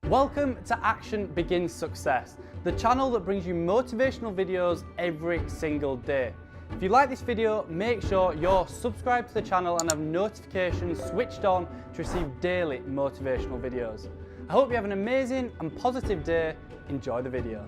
Welcome to Action Begins Success, the channel that brings you motivational videos every single day. If you like this video, make sure you're subscribed to the channel and have notifications switched on to receive daily motivational videos. I hope you have an amazing and positive day. Enjoy the video.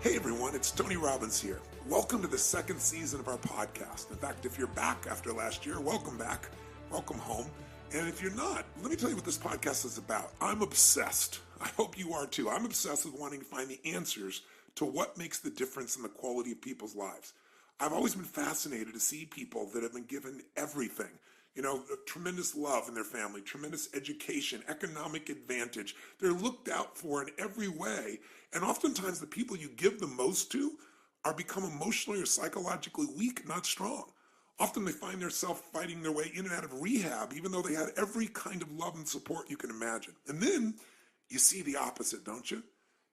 Hey everyone, it's Tony Robbins here. Welcome to the second season of our podcast. In fact, if you're back after last year, welcome back, welcome home. And if you're not, let me tell you what this podcast is about. I'm obsessed. I hope you are too. I'm obsessed with wanting to find the answers to what makes the difference in the quality of people's lives. I've always been fascinated to see people that have been given everything. You know, tremendous love in their family, tremendous education, economic advantage. They're looked out for in every way. And oftentimes the people you give the most to are become emotionally or psychologically weak, not strong. Often they find themselves fighting their way in and out of rehab, even though they had every kind of love and support you can imagine. And then you see the opposite, don't you?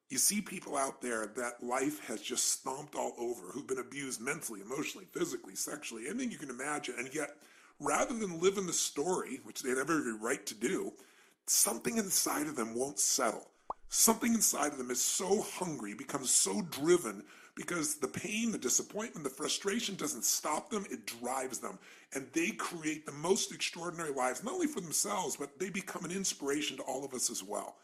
You see people out there that life has just stomped all over, who've been abused mentally, emotionally, physically, sexually, anything you can imagine. And yet, rather than live in the story, which they had every right to do, something inside of them won't settle. Something inside of them is so hungry, becomes so driven, because the pain, the disappointment, the frustration doesn't stop them, it drives them. And they create the most extraordinary lives, not only for themselves, but they become an inspiration to all of us as well.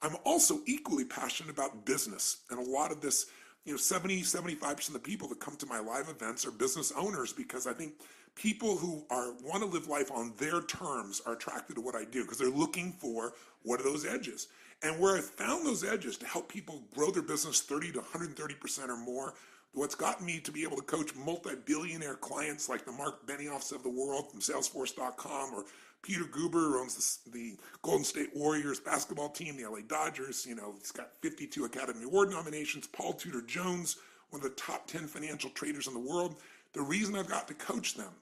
I'm also equally passionate about business. And a lot of this, 75% of the people that come to my live events are business owners, because I think people who want to live life on their terms are attracted to what I do, because they're looking for what are those edges. And where I found those edges to help people grow their business 30 to 130% or more, what's gotten me to be able to coach multi-billionaire clients like the Mark Benioffs of the world from Salesforce.com, or Peter Guber, who owns the Golden State Warriors basketball team, the LA Dodgers. He's got 52 Academy Award nominations. Paul Tudor Jones, one of the top 10 financial traders in the world. The reason I've got to coach them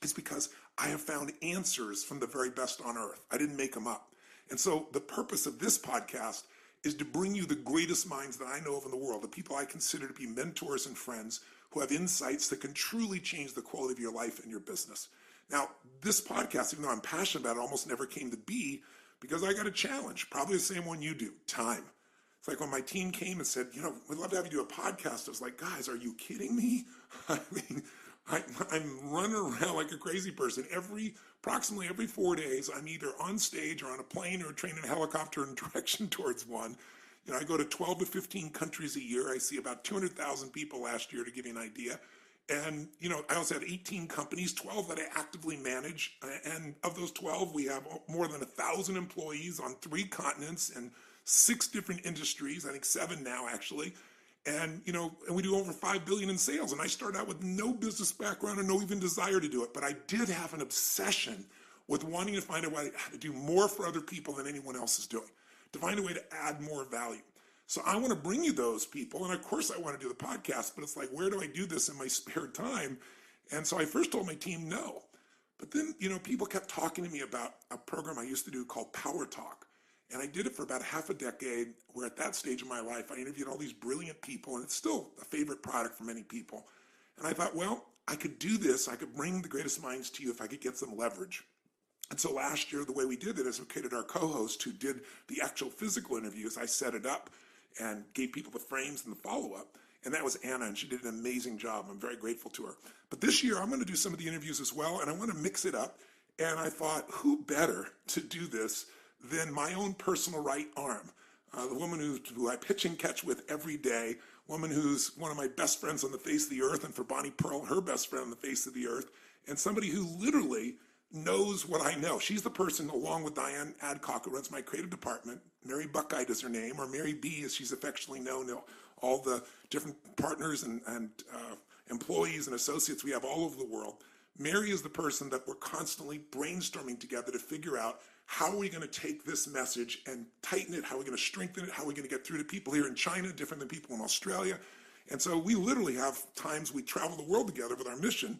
is because I have found answers from the very best on earth. I didn't make them up. And so the purpose of this podcast is to bring you the greatest minds that I know of in the world, the people I consider to be mentors and friends who have insights that can truly change the quality of your life and your business. Now, this podcast, even though I'm passionate about it, almost never came to be because I got a challenge, probably the same one you do, time. It's like when my team came and said, we'd love to have you do a podcast. I was like, guys, are you kidding me? I mean, I'm running around like a crazy person. Approximately every 4 days, I'm either on stage or on a plane or a train and a helicopter in direction towards one. I go to 12 to 15 countries a year. I see about 200,000 people last year, to give you an idea. And, I also have 18 companies, 12 that I actively manage. And of those 12, we have more than 1,000 employees on 3 continents and 6 different industries. I think 7 now, actually. And, and we do over $5 billion in sales. And I started out with no business background and no even desire to do it. But I did have an obsession with wanting to find a way to do more for other people than anyone else is doing, to find a way to add more value. So I want to bring you those people. And of course I want to do the podcast, but it's like, where do I do this in my spare time? And so I first told my team no. But then, people kept talking to me about a program I used to do called Power Talk. And I did it for about half a decade, where at that stage of my life, I interviewed all these brilliant people, and it's still a favorite product for many people. And I thought, well, I could do this. I could bring the greatest minds to you if I could get some leverage. And so last year, the way we did it is we created our co-host who did the actual physical interviews. I set it up and gave people the frames and the follow-up. And that was Anna, and she did an amazing job. I'm very grateful to her. But this year, I'm going to do some of the interviews as well, and I want to mix it up. And I thought, who better to do this than my own personal right arm, the woman who I pitch and catch with every day, woman who's one of my best friends on the face of the earth, and for Bonnie Pearl, her best friend on the face of the earth, and somebody who literally knows what I know. She's the person, along with Diane Adcock, who runs my creative department. Mary Buckite is her name, or Mary B, as she's affectionately known to all the different partners and employees and associates we have all over the world. Mary is the person that we're constantly brainstorming together to figure out, how are we going to take this message and tighten it? How are we going to strengthen it? How are we going to get through to people here in China, different than people in Australia? And so we literally have times we travel the world together with our mission,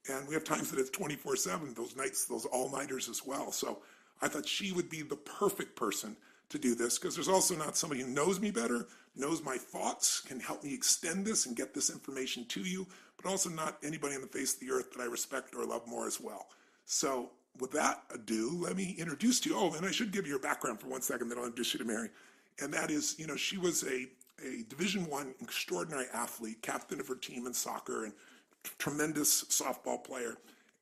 and we have times that it's 24/7, those nights, those all-nighters as well. So I thought she would be the perfect person to do this, because there's also not somebody who knows me better, knows my thoughts, can help me extend this and get this information to you, but also not anybody on the face of the earth that I respect or love more as well. So with that ado, let me introduce to you. Oh, and I should give you her background for 1 second, then I'll introduce you to Mary. And that is, she was a Division I extraordinary athlete, captain of her team in soccer, and tremendous softball player.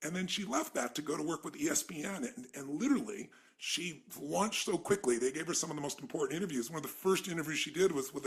And then she left that to go to work with ESPN, and literally she launched so quickly. They gave her some of the most important interviews. One of the first interviews she did was with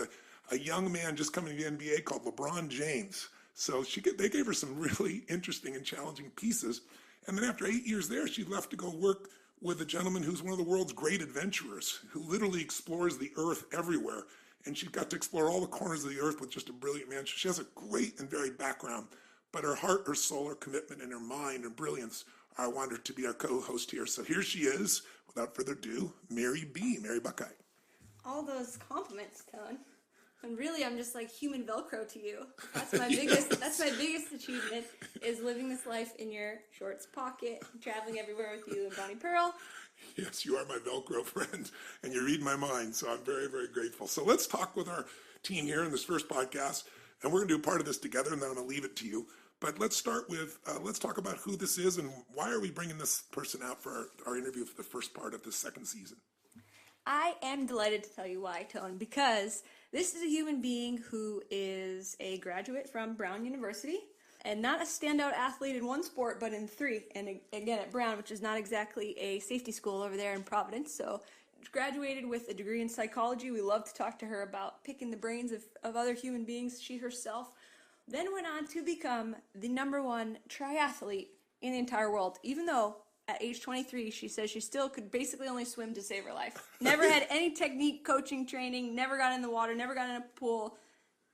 a young man just coming to the NBA called LeBron James. So they gave her some really interesting and challenging pieces. And then after 8 years there, she left to go work with a gentleman who's one of the world's great adventurers, who literally explores the earth everywhere. And she got to explore all the corners of the earth with just a brilliant man. She has a great and varied background, but her heart, her soul, her commitment, and her mind and brilliance, I want her to be our co-host here. So here she is, without further ado, Mary B. Mary Buckeye. All those compliments, Tone. And really, I'm just like human Velcro to you. That's my biggest. That's my biggest achievement, is living this life in your shorts pocket, traveling everywhere with you and Bonnie Pearl. Yes, you are my Velcro friend, and you read my mind, so I'm very, very grateful. So let's talk with our team here in this first podcast, and we're going to do part of this together, and then I'm going to leave it to you. But let's start with, let's talk about who this is and why are we bringing this person out for our interview for the first part of the second season. I am delighted to tell you why, Tone, because this is a human being who is a graduate from Brown University, and not a standout athlete in one sport, but in three. And again, at Brown, which is not exactly a safety school over there in Providence. So graduated with a degree in psychology. We love to talk to her about picking the brains of other human beings. She herself then went on to become the #1 triathlete in the entire world, even though at age 23, she says she still could basically only swim to save her life. Never had any technique coaching training, never got in the water, never got in a pool.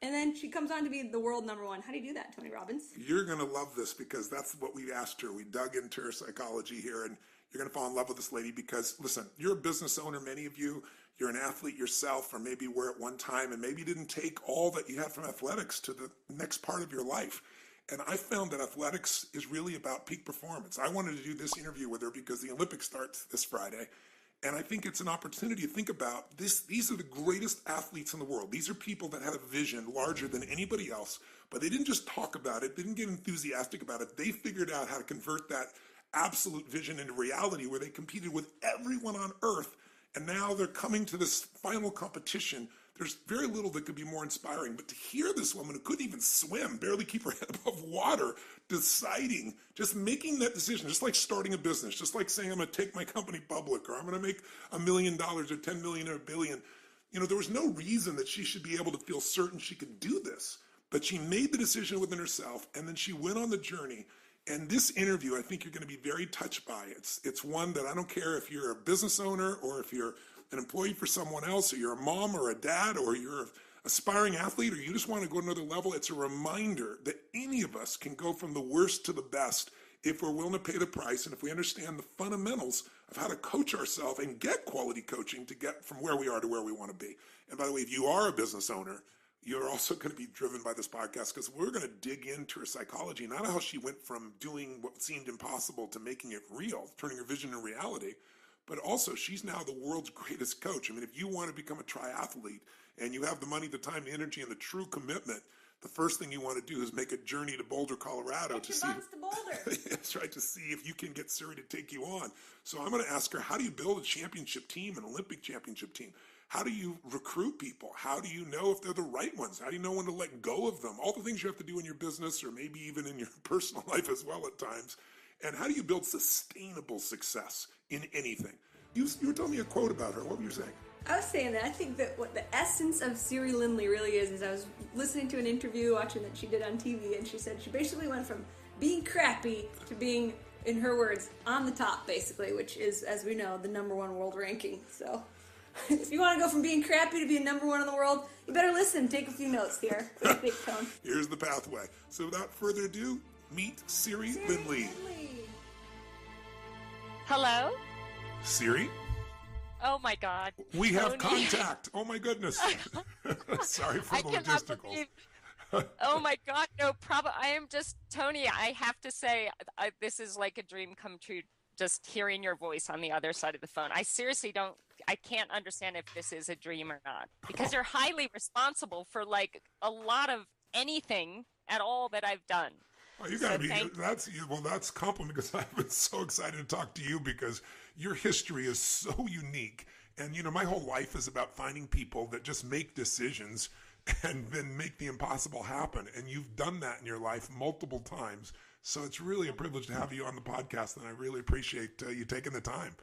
And then she comes on to be the world #1. How do you do that, Tony Robbins? You're going to love this because that's what we asked her. We dug into her psychology here, and you're going to fall in love with this lady because, listen, you're a business owner, many of you. You're an athlete yourself, or maybe were at one time, and maybe you didn't take all that you had from athletics to the next part of your life. And I found that athletics is really about peak performance. I wanted to do this interview with her because the Olympics starts this Friday. And I think it's an opportunity to think about this. These are the greatest athletes in the world. These are people that had a vision larger than anybody else, but they didn't just talk about it. They didn't get enthusiastic about it. They figured out how to convert that absolute vision into reality, where they competed with everyone on earth. And now they're coming to this final competition. There's very little that could be more inspiring. But to hear this woman who couldn't even swim, barely keep her head above water, deciding, just making that decision, just like starting a business, just like saying I'm going to take my company public, or I'm going to make $1 million or 10 million or $1 billion. There was no reason that she should be able to feel certain she could do this. But she made the decision within herself, and then she went on the journey. And this interview, I think you're going to be very touched by. It's one that I don't care if you're a business owner or if you're an employee for someone else, or you're a mom or a dad, or you're an aspiring athlete, or you just want to go another level. It's a reminder that any of us can go from the worst to the best if we're willing to pay the price and if we understand the fundamentals of how to coach ourselves and get quality coaching to get from where we are to where we want to be. And by the way, if you are a business owner, you're also going to be driven by this podcast because we're going to dig into her psychology, not how she went from doing what seemed impossible to making it real, turning her vision into reality, but also she's now the world's greatest coach. I mean, if you want to become a triathlete and you have the money, the time, the energy, and the true commitment, the first thing you want to do is make a journey to Boulder, Colorado to see. To Boulder. That's right, to see if you can get Siri to take you on. So I'm going to ask her, how do you build a championship team, an Olympic championship team? How do you recruit people? How do you know if they're the right ones? How do you know when to let go of them? All the things you have to do in your business, or maybe even in your personal life as well at times. And how do you build sustainable success in anything? You were telling me a quote about her. What were you saying? I was saying that I think that what the essence of Siri Lindley really is I was listening to an interview, watching that she did on TV, and she said she basically went from being crappy to being, in her words, on the top, basically, which is, as we know, the #1 world ranking. So if you want to go from being crappy to being #1 in the world, you better listen. Take a few notes here. Big Tone. Here's the pathway. So without further ado, meet Siri Lindley. Hello? Siri? Oh my God. We have Tony. contact. Oh my goodness. Sorry for I the cannot logisticals. believe. Oh my God, no problem. I am just, Tony, I have to say, this is like a dream come true, just hearing your voice on the other side of the phone. I seriously I can't understand if this is a dream or not, because you're highly responsible for like a lot of anything at all that I've done. Oh, you got to that's a compliment, because I've been so excited to talk to you, because your history is so unique. And, my whole life is about finding people that just make decisions and then make the impossible happen. And you've done that in your life multiple times. So it's really a privilege to have you on the podcast, and I really appreciate you taking the time.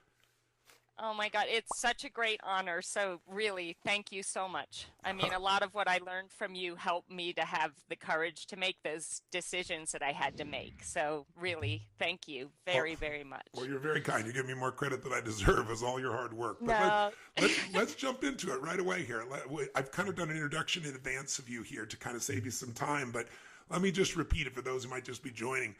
Oh my God, it's such a great honor. So really, thank you so much. I mean, a lot of what I learned from you helped me to have the courage to make those decisions that I had to make. So really, thank you very, very much. Well, you're very kind. You give me more credit than I deserve as all your hard work. But No. let's jump into it right away here. I've kind of done an introduction in advance of you here to kind of save you some time, but let me just repeat it for those who might just be joining.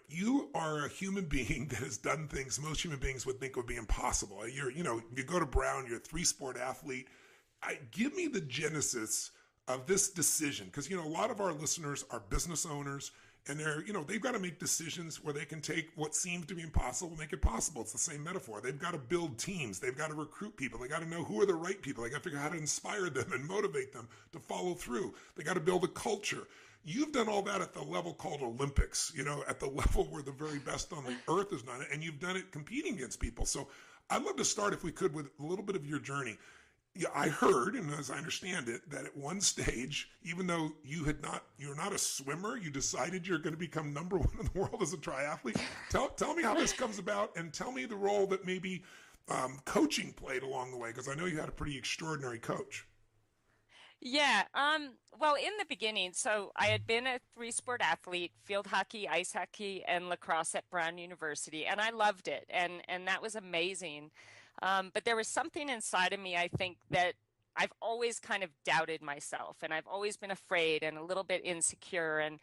You are a human being that has done things most human beings would think would be impossible. You go to Brown, you're a 3-sport athlete. Give me the genesis of this decision, because, a lot of our listeners are business owners, and they've got to make decisions where they can take what seems to be impossible and make it possible. It's the same metaphor. They've got to build teams. They've got to recruit people. They got to know who are the right people. They got to figure out how to inspire them and motivate them to follow through. They got to build a culture. You've done all that at the level called Olympics, at the level where the very best on the earth has done it, and you've done it competing against people. So I'd love to start, if we could, with a little bit of your journey. Yeah, I heard, and as I understand it, that at one stage, even though you're not a swimmer, you decided you're going to become number one in the world as a triathlete. Tell me how this comes about, and tell me the role that maybe coaching played along the way, because I know you had a pretty extraordinary coach. Yeah. Well, in the beginning, so I had been a 3-sport athlete, field hockey, ice hockey, and lacrosse at Brown University, and I loved it, and that was amazing. But there was something inside of me, I think, that I've always kind of doubted myself, and I've always been afraid and a little bit insecure. And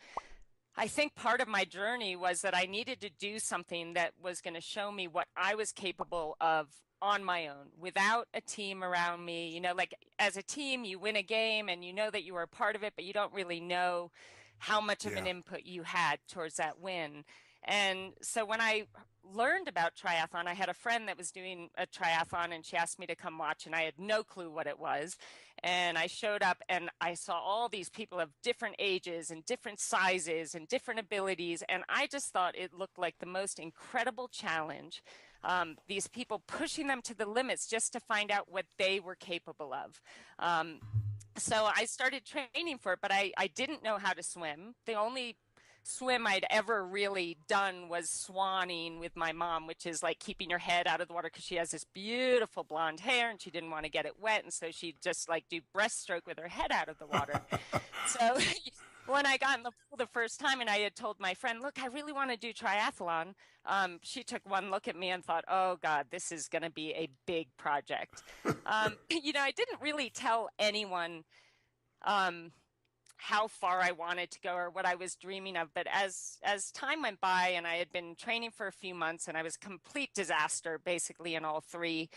I think part of my journey was that I needed to do something that was going to show me what I was capable of on my own, without a team around me. Like as a team, you win a game and you know that you were a part of it, but you don't really know how much of an input you had towards that win. And so when I learned about triathlon, I had a friend that was doing a triathlon, and she asked me to come watch, and I had no clue what it was. And I showed up, and I saw all these people of different ages and different sizes and different abilities, and I just thought it looked like the most incredible challenge. These people pushing them to the limits just to find out what they were capable of. So I started training for it, but I didn't know how to swim. The only swim I'd ever really done was swanning with my mom, which is like keeping your head out of the water, because she has this beautiful blonde hair and she didn't want to get it wet, and so she'd just like do breaststroke with her head out of the water. So when I got in the pool the first time and I had told my friend, look, I really want to do triathlon, she took one look at me and thought, oh God, this is going to be a big project. I didn't really tell anyone how far I wanted to go or what I was dreaming of. But as time went by, and I had been training for a few months, and I was a complete disaster basically in all 3,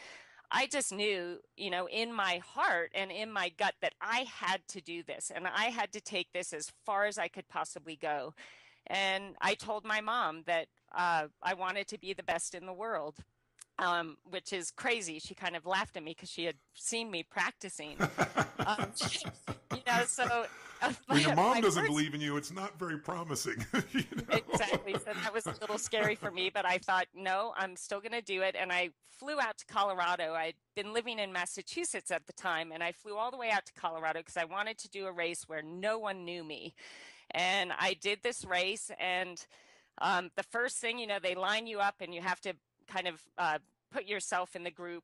I just knew, in my heart and in my gut that I had to do this, and I had to take this as far as I could possibly go. And I told my mom that I wanted to be the best in the world. Which is crazy. She kind of laughed at me because she had seen me practicing. So when your mom doesn't believe in you, it's not very promising. Exactly. So that was a little scary for me, but I thought, no, I'm still going to do it. And I flew out to Colorado. I'd been living in Massachusetts at the time, and I flew all the way out to Colorado because I wanted to do a race where no one knew me. And I did this race, and the first thing, they line you up, and you have to kind of put yourself in the group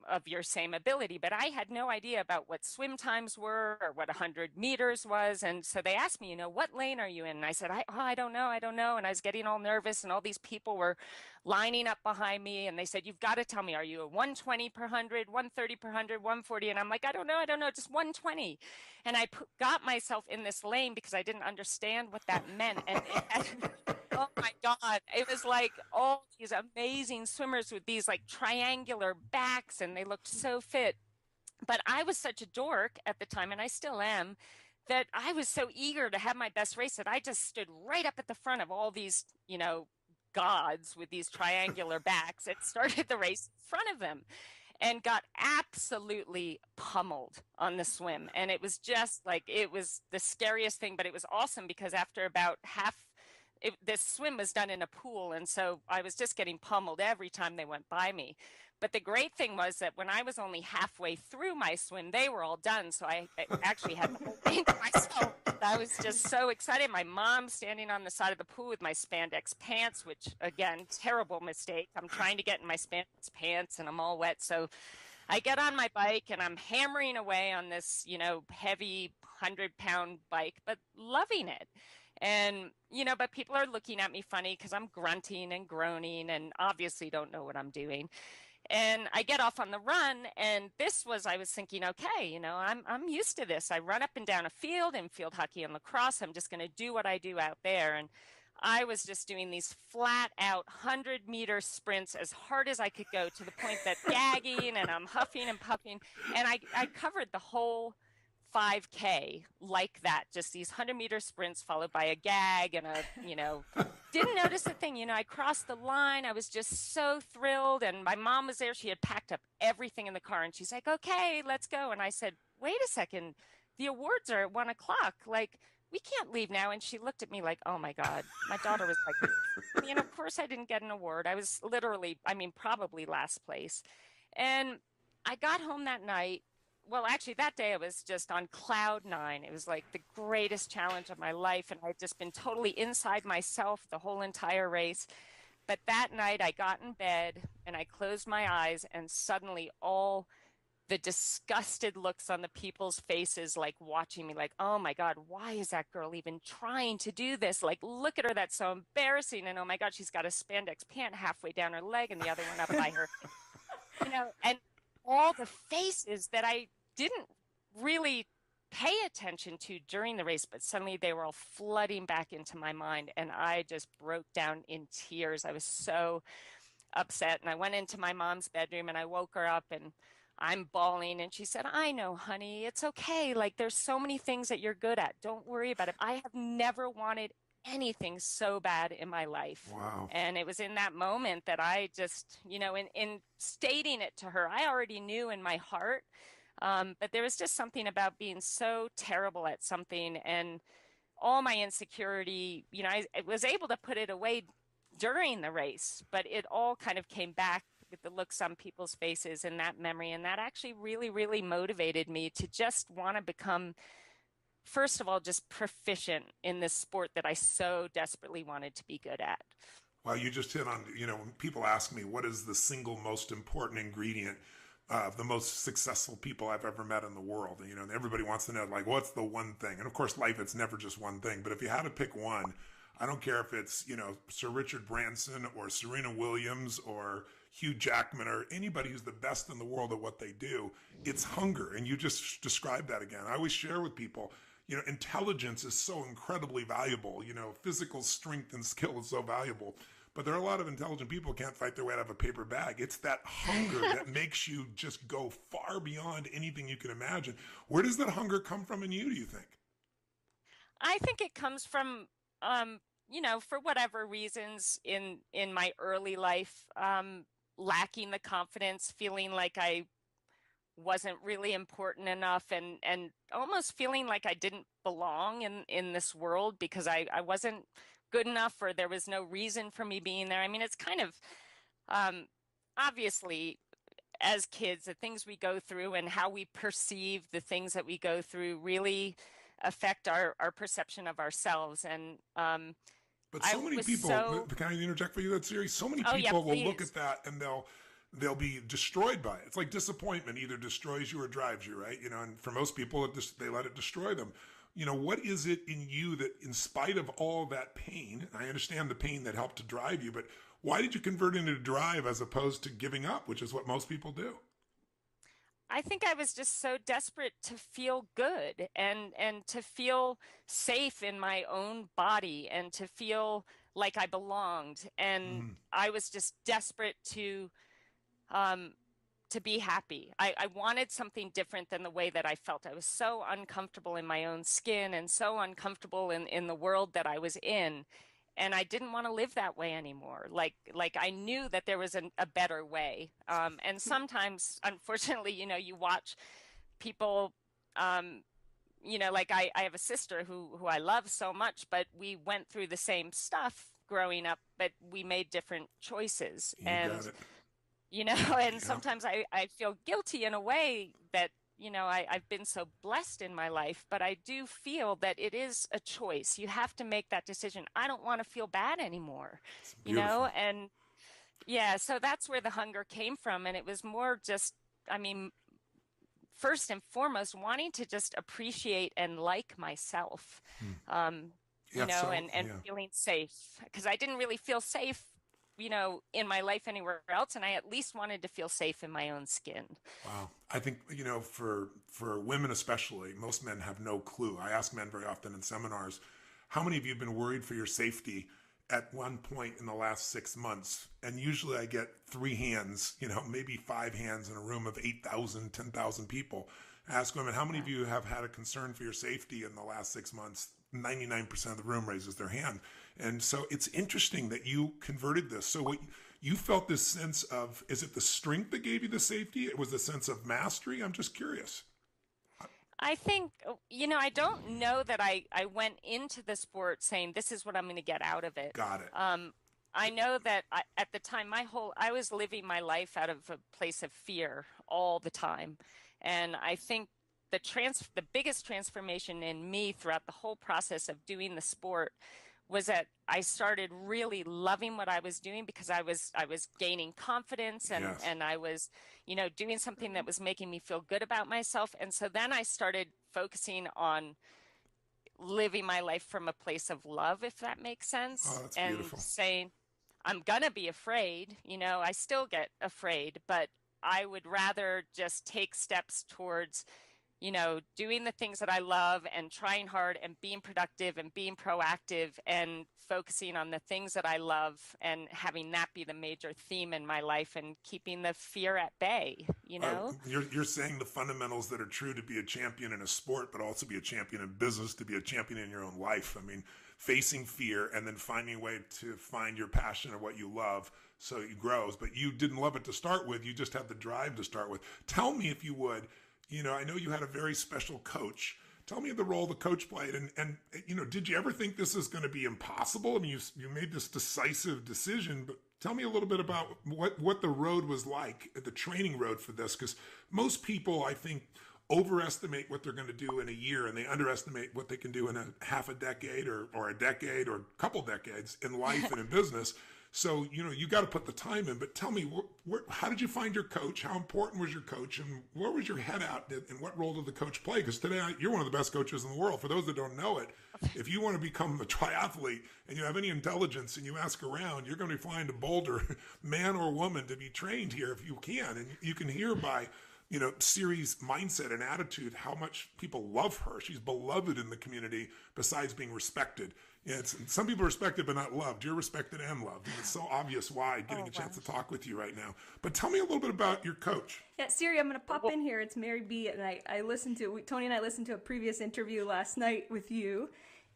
of your same ability. But I had no idea about what swim times were or what 100 meters was. And so they asked me, what lane are you in? And I said, I don't know. And I was getting all nervous, and all these people were lining up behind me. And they said, you've got to tell me, are you a 120 per 100, 130 per 100, 140? And I'm like, I don't know, just 120. And I got myself in this lane because I didn't understand what that meant. And oh my God, it was like all these amazing swimmers with these like triangular backs, and they looked so fit. But I was such a dork at the time, and I still am, that I was so eager to have my best race that I just stood right up at the front of all these, gods with these triangular backs. It started the race in front of them. and got absolutely pummeled on the swim. And it was just like, it was the scariest thing, but it was awesome because after about this swim was done in a pool. And so I was just getting pummeled every time they went by me. But the great thing was that when I was only halfway through my swim, they were all done. So I actually had the whole thing to myself. I was just so excited. My mom standing on the side of the pool with my spandex pants, which again, terrible mistake. I'm trying to get in my spandex pants and I'm all wet. So I get on my bike and I'm hammering away on this, heavy 100-pound bike, but loving it. And, but people are looking at me funny because I'm grunting and groaning and obviously don't know what I'm doing. And I get off on the run, and I was thinking, okay, I'm used to this. I run up and down a field in field hockey and lacrosse. I'm just going to do what I do out there. And I was just doing these flat out 100-meter sprints as hard as I could go to the point that gagging and I'm huffing and puffing. And I covered the whole 5K like that, just these 100-meter sprints followed by a gag and didn't notice a thing. I crossed the line. I was just so thrilled. And my mom was there. She had packed up everything in the car and she's like, okay, let's go. And I said, wait a second. The awards are at 1:00. Like, we can't leave now. And she looked at me like, oh my God. My daughter was like, of course I didn't get an award. I was literally, probably last place. And I got home that night. Well, actually, that day I was just on cloud nine. It was like the greatest challenge of my life. And I'd just been totally inside myself the whole entire race. But that night I got in bed and I closed my eyes and suddenly all the disgusted looks on the people's faces, like watching me like, oh my God, why is that girl even trying to do this? Like, look at her. That's so embarrassing. And oh my God, she's got a spandex pant halfway down her leg and the other one up by her, and all the faces that I didn't really pay attention to during the race, but suddenly they were all flooding back into my mind. And I just broke down in tears. I was so upset. And I went into my mom's bedroom and I woke her up and I'm bawling. And she said, I know, honey, it's okay. Like, there's so many things that you're good at. Don't worry about it. I have never wanted anything so bad in my life. Wow. And it was in that moment that I just, in stating it to her, I already knew in my heart, but there was just something about being so terrible at something and all my insecurity, I was able to put it away during the race, but it all kind of came back with the looks on people's faces and that memory. And that actually really, really motivated me to just want to become, first of all, just proficient in this sport that I so desperately wanted to be good at. Well, you just hit on, when people ask me what is the single most important ingredient of the most successful people I've ever met in the world, and everybody wants to know, like, what's the one thing? And of course, life, it's never just one thing. But if you had to pick one, I don't care if it's, Sir Richard Branson or Serena Williams or Hugh Jackman or anybody who's the best in the world at what they do, it's hunger. And you just described that again. I always share with people, intelligence is so incredibly valuable. Physical strength and skill is so valuable. But there are a lot of intelligent people who can't fight their way out of a paper bag. It's that hunger that makes you just go far beyond anything you can imagine. Where does that hunger come from in you, do you think? I think it comes from, for whatever reasons in my early life, lacking the confidence, feeling like I wasn't really important enough and almost feeling like I didn't belong in this world because I wasn't good enough or there was no reason for me being there. It's kind of obviously as kids, the things we go through and how we perceive the things that we go through really affect our perception of ourselves. And but so many people, can I interject for you that series? So many people will look at that and they'll be destroyed by it. It's like disappointment either destroys you or drives you, right? And for most people, they let it destroy them. What is it in you that, in spite of all that pain, I understand the pain that helped to drive you, but why did you convert into drive as opposed to giving up, which is what most people do? I think I was just so desperate to feel good and to feel safe in my own body and to feel like I belonged. And I was just desperate to be happy. I wanted something different than the way that I felt. I was so uncomfortable in my own skin and so uncomfortable in the world that I was in. and I didn't want to live that way anymore. Like I knew that there was a better way. And sometimes, unfortunately, you watch people, like I have a sister who I love so much, but we went through the same stuff growing up, but we made different choices. You And, got it. and Yeah. sometimes I feel guilty in a way that, I've been so blessed in my life, but I do feel that it is a choice. You have to make that decision. I don't want to feel bad anymore, It's beautiful. and yeah, so that's where the hunger came from. And it was more just, I mean, first and foremost, wanting to just appreciate and like myself, um, Yeah. So, and yeah. feeling safe, because I didn't really feel safe, in my life anywhere else. And I at least wanted to feel safe in my own skin. Wow. I think, for women especially, most men have no clue. I ask men very often in seminars, how many of you have been worried for your safety at one point in the last 6 months? And usually I get 3 hands, maybe 5 hands in a room of 8,000, 10,000 people. I ask women, how many of you have had a concern for your safety in the last 6 months? 99% of the room raises their hand. And so it's interesting that you converted this. So what you felt this sense of, is it the strength that gave you the safety? It was a sense of mastery. I'm just curious. I think, I don't know that I went into the sport saying this is what I'm going to get out of it. Got it. I know that at the time, I was living my life out of a place of fear all the time. And I think the biggest transformation in me throughout the whole process of doing the sport was that I started really loving what I was doing, because I was gaining confidence, and Yes. I was, doing something that was making me feel good about myself. And so then I started focusing on living my life from a place of love, if that makes sense, Oh, that's and beautiful. saying, I'm gonna be afraid, I still get afraid, but I would rather just take steps towards, doing the things that I love and trying hard and being productive and being proactive and focusing on the things that I love, and having that be the major theme in my life, and keeping the fear at bay, You're saying the fundamentals that are true to be a champion in a sport, but also be a champion in business, to be a champion in your own life. I mean, facing fear and then finding a way to find your passion or what you love so it grows. But you didn't love it to start with. You just had the drive to start with. Tell me, if you would, I know you had a very special coach. Tell me the role the coach played. And did you ever think this is going to be impossible? I mean, you made this decisive decision, but tell me a little bit about what the road was like, the training road for this, because most people, I think, overestimate what they're going to do in a year, and they underestimate what they can do in a half a decade or a decade or a couple decades in life and in business. So, you got to put the time in. But tell me, how did you find your coach? How important was your coach? And where was your head at? And what role did the coach play? Because today, you're one of the best coaches in the world. For those that don't know it, if you want to become a triathlete and you have any intelligence and you ask around, you're going to be flying to Boulder, man or woman, to be trained here if you can. And you can hear by Siri's mindset and attitude how much people love her. She's beloved in the community besides being respected. Some people are respected but not loved. You're respected and loved. And it's so obvious why, getting a chance to talk with you right now. But tell me a little bit about your coach. Yeah, Siri, I'm going to pop in here. It's Mary B. And I listened to, Tony and I listened to a previous interview last night with you.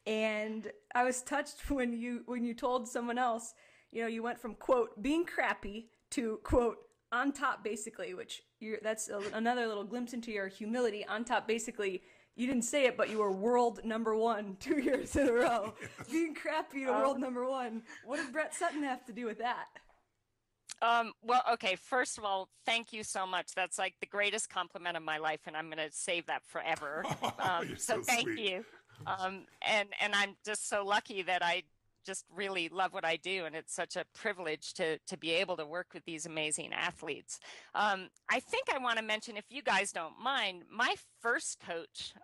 And I was touched when you told someone else, you went from, quote, being crappy to, quote, on top, basically, which that's another little glimpse into your humility. On top, basically, you didn't say it, but you were world number one 2 years in a row. Yes. Being crappy to world number one. What did Brett Sutton have to do with that? Well, okay, first of all, thank you so much. That's like the greatest compliment of my life, and I'm going to save that forever. So thank sweet. you. And I'm just so lucky that I just really love what I do, and it's such a privilege to be able to work with these amazing athletes. I think I want to mention, if you guys don't mind, my first coach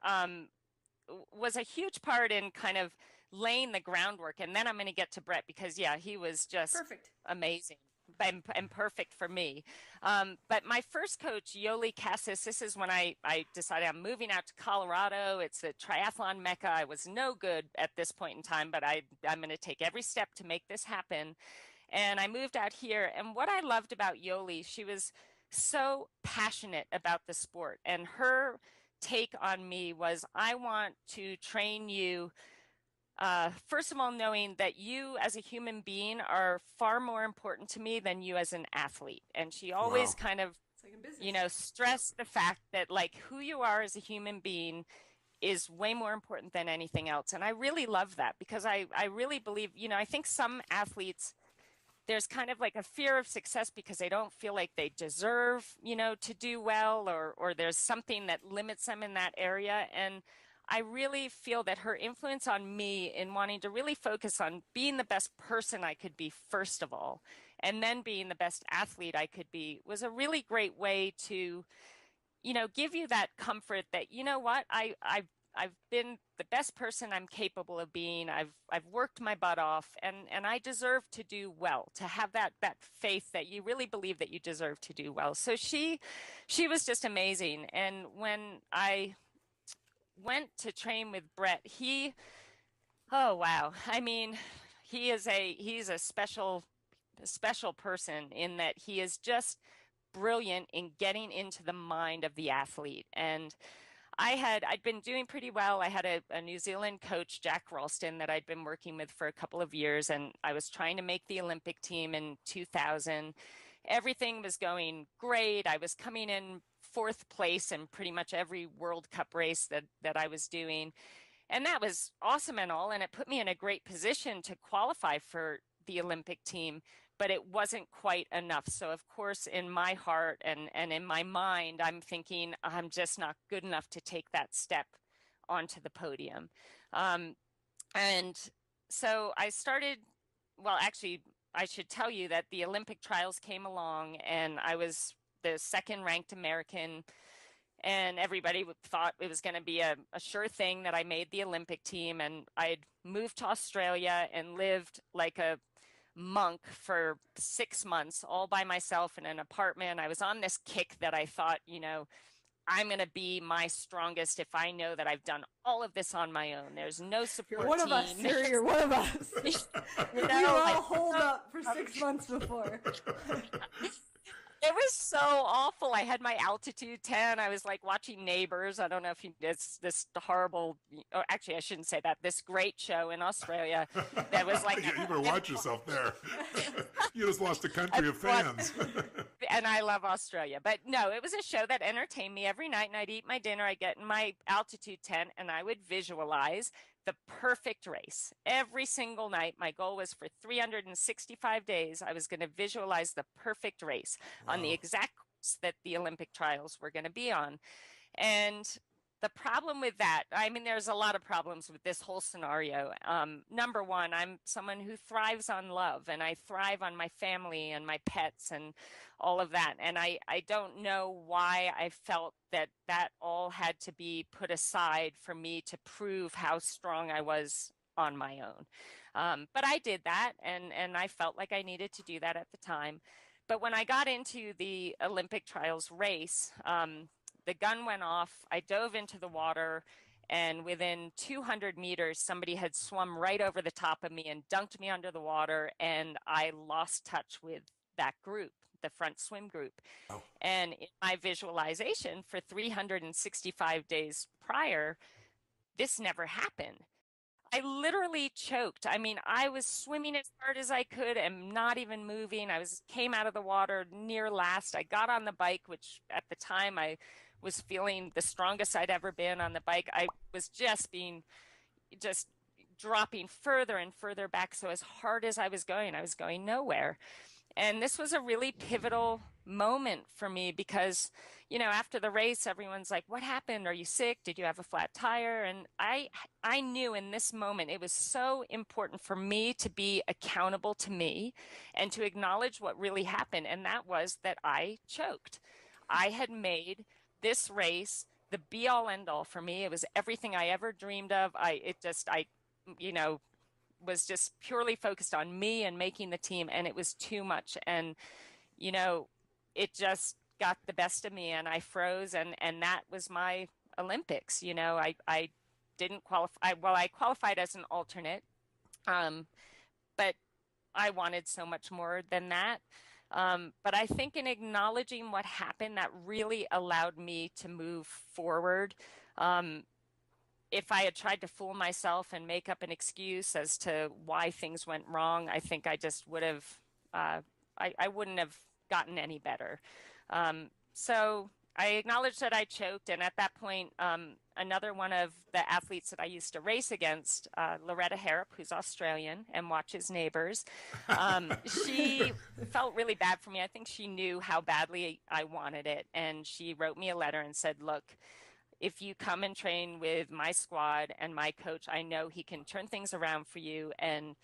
was a huge part in kind of laying the groundwork, and then I'm going to get to Brett, because he was just perfect, amazing. And perfect for me. But my first coach, Yoli Cassis, this is when I decided I'm moving out to Colorado. It's a triathlon mecca. I was no good at this point in time, but I'm going to take every step to make this happen. And I moved out here. And what I loved about Yoli, she was so passionate about the sport. And her take on me was, I want to train you First of all, knowing that you as a human being are far more important to me than you as an athlete. And she always Wow. kind of, It's like in business. stressed the fact that like who you are as a human being is way more important than anything else. And I really love that because I really believe, I think some athletes, there's kind of like a fear of success because they don't feel like they deserve, to do well, or there's something that limits them in that area. And I really feel that her influence on me in wanting to really focus on being the best person I could be, first of all, and then being the best athlete I could be was a really great way to give you that comfort that, you know what, I've been the best person I'm capable of being. I've worked my butt off, and I deserve to do well, to have that faith that you really believe that you deserve to do well. So she was just amazing. And when I went to train with Brett, oh wow. I mean, he's a special person in that he is just brilliant in getting into the mind of the athlete. And I'd been doing pretty well. I had a New Zealand coach, Jack Ralston, that I'd been working with for a couple of years, and I was trying to make the Olympic team in 2000. Everything was going great. I was coming in fourth place in pretty much every World Cup race that I was doing. And that was awesome and all. And it put me in a great position to qualify for the Olympic team, but it wasn't quite enough. So, of course, in my heart and in my mind, I'm thinking I'm just not good enough to take that step onto the podium. Um, and so I started, well, actually, I should tell you that the Olympic trials came along and I was the second ranked American, and everybody thought it was going to be a sure thing that I made the Olympic team. And I'd moved to Australia and lived like a monk for 6 months all by myself in an apartment. I was on this kick that I thought, I'm going to be my strongest if I know that I've done all of this on my own. There's no support You're one team. of us, Sarah. You're one of us. We were all holed up for 6 months before. It was so awful. I had my altitude 10. I was like watching Neighbors. I don't know if it's this horrible, oh, actually, I shouldn't say that. This great show in Australia that was like. Yeah, you better watch yourself there. You just lost a country of fans. And I love Australia. But no, it was a show that entertained me every night. And I'd eat my dinner. I'd get in my altitude tent and I would visualize the perfect race. Every single night, my goal was for 365 days, I was going to visualize the perfect race on the exact course that the Olympic trials were going to be on. And the problem with that, I mean, there's a lot of problems with this whole scenario. Number one, I'm someone who thrives on love, and I thrive on my family and my pets and all of that. And I don't know why I felt that that all had to be put aside for me to prove how strong I was on my own. But I did that, and I felt like I needed to do that at the time. But when I got into the Olympic trials race, the gun went off. I dove into the water, and within 200 meters, somebody had swum right over the top of me and dunked me under the water, and I lost touch with that group, the front swim group. Oh. And in my visualization for 365 days prior, this never happened. I literally choked. I mean, I was swimming as hard as I could and not even moving. Came out of the water near last. I got on the bike, which at the time I was feeling the strongest I'd ever been on the bike. I was just dropping further and further back. So as hard as I was going nowhere. And this was a really pivotal moment for me because, after the race, everyone's like, what happened? Are you sick? Did you have a flat tire? And I knew in this moment it was so important for me to be accountable to me and to acknowledge what really happened. And that was that I choked. I had made this race the be all end all for me. It was everything I ever dreamed of. Was just purely focused on me and making the team, and it was too much. And, it just got the best of me and I froze, and that was my Olympics. I didn't qualify. Well, I qualified as an alternate, but I wanted so much more than that. But I think in acknowledging what happened, that really allowed me to move forward. if I had tried to fool myself and make up an excuse as to why things went wrong, I think I just would have, I wouldn't have gotten any better. So I acknowledged that I choked, and at that point, another one of the athletes that I used to race against, Loretta Harrop, who's Australian and watches Neighbors, she felt really bad for me. I think she knew how badly I wanted it, and she wrote me a letter and said, "Look, if you come and train with my squad and my coach, I know he can turn things around for you and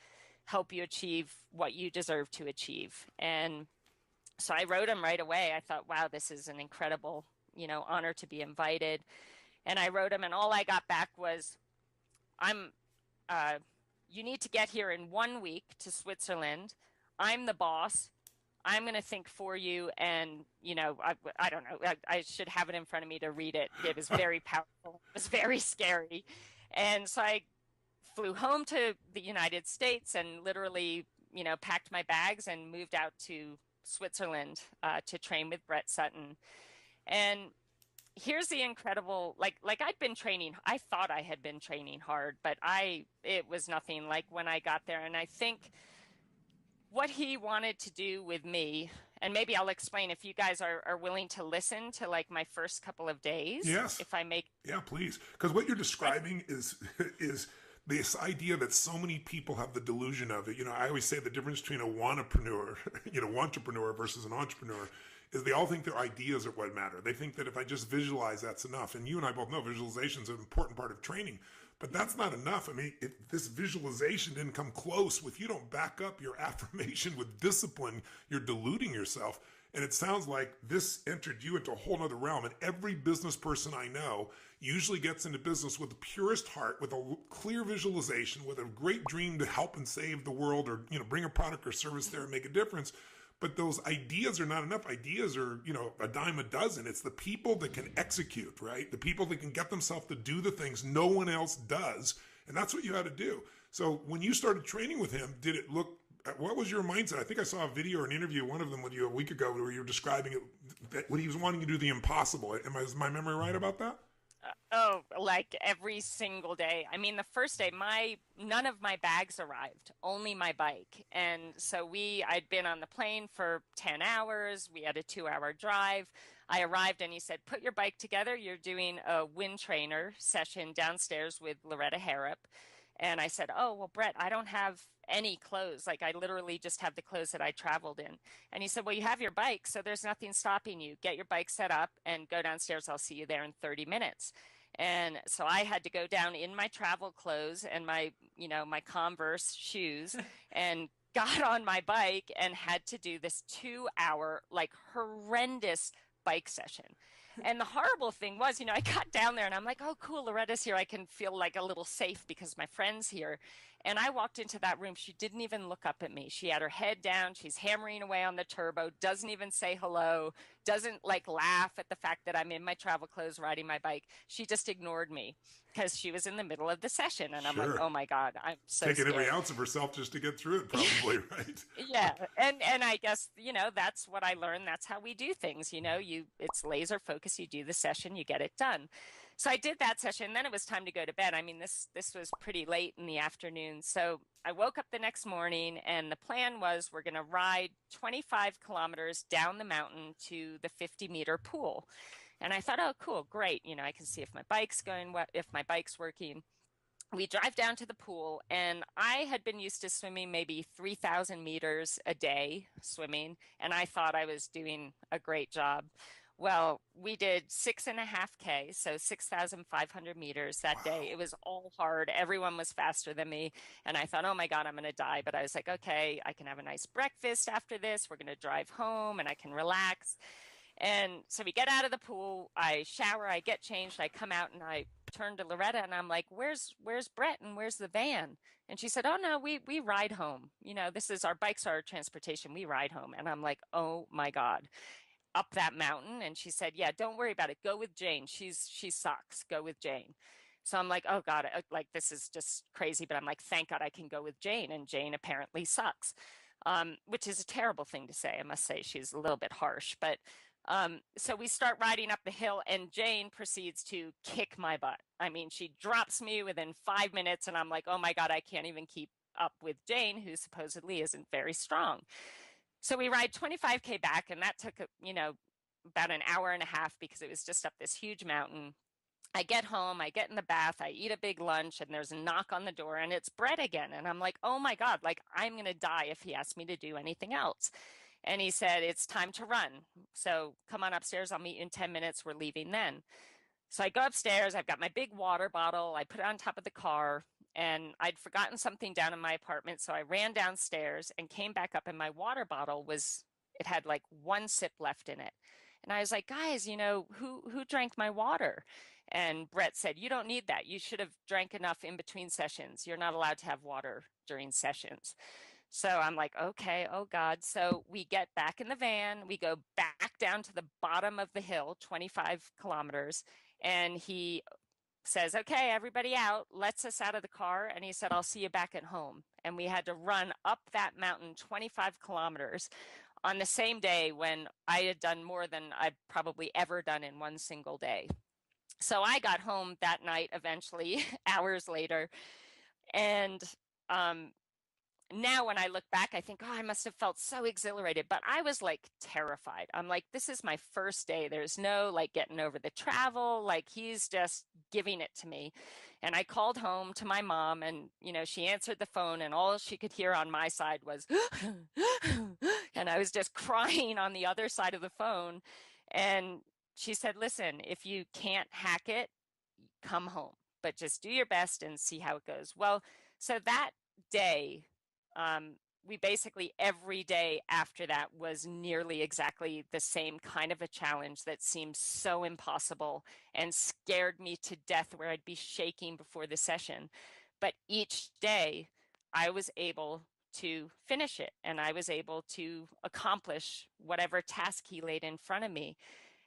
help you achieve what you deserve to achieve." And so I wrote him right away. I thought, wow, this is an incredible, honor to be invited. And I wrote him, and all I got back was, I'm, you need to get here in 1 week to Switzerland. I'm the boss. I'm going to think for you. And, I don't know, I should have it in front of me to read it. It was very powerful. It was very scary. And so I flew home to the United States and literally, packed my bags and moved out to Switzerland to train with Brett Sutton. And here's the incredible, like I'd been training, I thought I had been training hard, but it was nothing like when I got there. And I think what he wanted to do with me, and maybe I'll explain if you guys are willing to listen to like my first couple of days. Yes. If I make. Yeah, please. Because what you're describing is this idea that so many people have the delusion of it. I always say the difference between a wantrepreneur, wantrepreneur versus an entrepreneur is they all think their ideas are what matter. They think that if I just visualize, that's enough. And you and I both know visualization is an important part of training. But that's not enough. I mean, if this visualization didn't come close, if you don't back up your affirmation with discipline, you're deluding yourself. And it sounds like this entered you into a whole other realm. And every business person I know usually gets into business with the purest heart, with a clear visualization, with a great dream to help and save the world, or, bring a product or service there and make a difference. But those ideas are not enough. Ideas are, a dime a dozen. It's the people that can execute, right? The people that can get themselves to do the things no one else does. And that's what you had to do. So when you started training with him, did it look, what was your mindset? I think I saw a video or an interview, one of them with you a week ago, where you were describing it, that when he was wanting to do the impossible. Is my memory right about that? Like every single day. I mean, the first day, none of my bags arrived, only my bike. And so I'd been on the plane for 10 hours. We had a 2-hour drive. I arrived and he said, "Put your bike together. You're doing a wind trainer session downstairs with Loretta Harrop." And I said, "Oh, well, Brett, I don't have any clothes. Like, I literally just have the clothes that I traveled in." And he said, "Well, you have your bike, so there's nothing stopping you. Get your bike set up and go downstairs. I'll see you there in 30 minutes. And so I had to go down in my travel clothes and my Converse shoes and got on my bike and had to do this 2-hour, like, horrendous bike session. And the horrible thing was, I got down there and I'm like, "Oh, cool, Loretta's here. I can feel like a little safe because my friend's here." And I walked into that room. She didn't even look up at me. She had her head down. She's hammering away on the turbo, doesn't even say hello, doesn't like laugh at the fact that I'm in my travel clothes riding my bike. She just ignored me because she was in the middle of the session. And I'm like, oh my God, I'm so taking scared. every ounce of herself just to get through it, probably, right? Yeah. And I guess, that's what I learned. That's how we do things. It's laser focus. You do the session, you get it done. So I did that session. Then it was time to go to bed. I mean, this was pretty late in the afternoon. So I woke up the next morning and the plan was we're going to ride 25 kilometers down the mountain to the 50-meter pool. And I thought, oh, cool, great. I can see if my bike's if my bike's working. We drive down to the pool, and I had been used to swimming maybe 3,000 meters a day swimming, and I thought I was doing a great job. Well, we did 6.5K, so 6,500 meters that day. It was all hard. Everyone was faster than me. And I thought, oh my God, I'm going to die. But I was like, okay, I can have a nice breakfast after this. We're going to drive home and I can relax. And so we get out of the pool, I shower, I get changed, I come out and I turn to Loretta and I'm like, where's Brett and where's the van? And she said, "Oh no, we ride home. This is our bikes, our transportation. We ride home." And I'm like, oh my God. Up that mountain. And she said, "Yeah, don't worry about it. Go with Jane. She sucks. Go with Jane." So I'm like, oh God, like this is just crazy. But I'm like, thank God I can go with Jane. And Jane apparently sucks, which is a terrible thing to say. I must say she's a little bit harsh. But So we start riding up the hill, and Jane proceeds to kick my butt. I mean, she drops me within 5 minutes, and I'm like, oh my God, I can't even keep up with Jane, who supposedly isn't very strong. So we ride 25K back, and that took, about an hour and a half because it was just up this huge mountain. I get home, I get in the bath, I eat a big lunch, and there's a knock on the door, and it's Brett again. And I'm like, oh my God, like I'm going to die if he asks me to do anything else. And he said, it's time to run. So come on upstairs. I'll meet you in 10 minutes. We're leaving then. So I go upstairs. I've got my big water bottle. I put it on top of the car, and I'd forgotten something down in my apartment. So I ran downstairs and came back up, and my water bottle it had like one sip left in it. And I was like, guys, who drank my water? And Brett said, you don't need that. You should have drank enough in between sessions. You're not allowed to have water during sessions. So I'm like, okay, oh God. So we get back in the van. We go back down to the bottom of the hill, 25 kilometers. And he says, okay, everybody out, lets us out of the car. And he said, I'll see you back at home. And we had to run up that mountain 25 kilometers on the same day when I had done more than I've probably ever done in one single day. So I got home that night eventually, hours later. And now when I look back, I think, oh, I must have felt so exhilarated, but I was like terrified. I'm like, this is my first day. There's no like getting over the travel. Like he's just giving it to me. And I called home to my mom, and, she answered the phone, and all she could hear on my side was, and I was just crying on the other side of the phone. And she said, listen, if you can't hack it, come home, but just do your best and see how it goes. Well, so that day, we basically every day after that was nearly exactly the same kind of a challenge that seemed so impossible and scared me to death, where I'd be shaking before the session. But each day I was able to finish it, and I was able to accomplish whatever task he laid in front of me.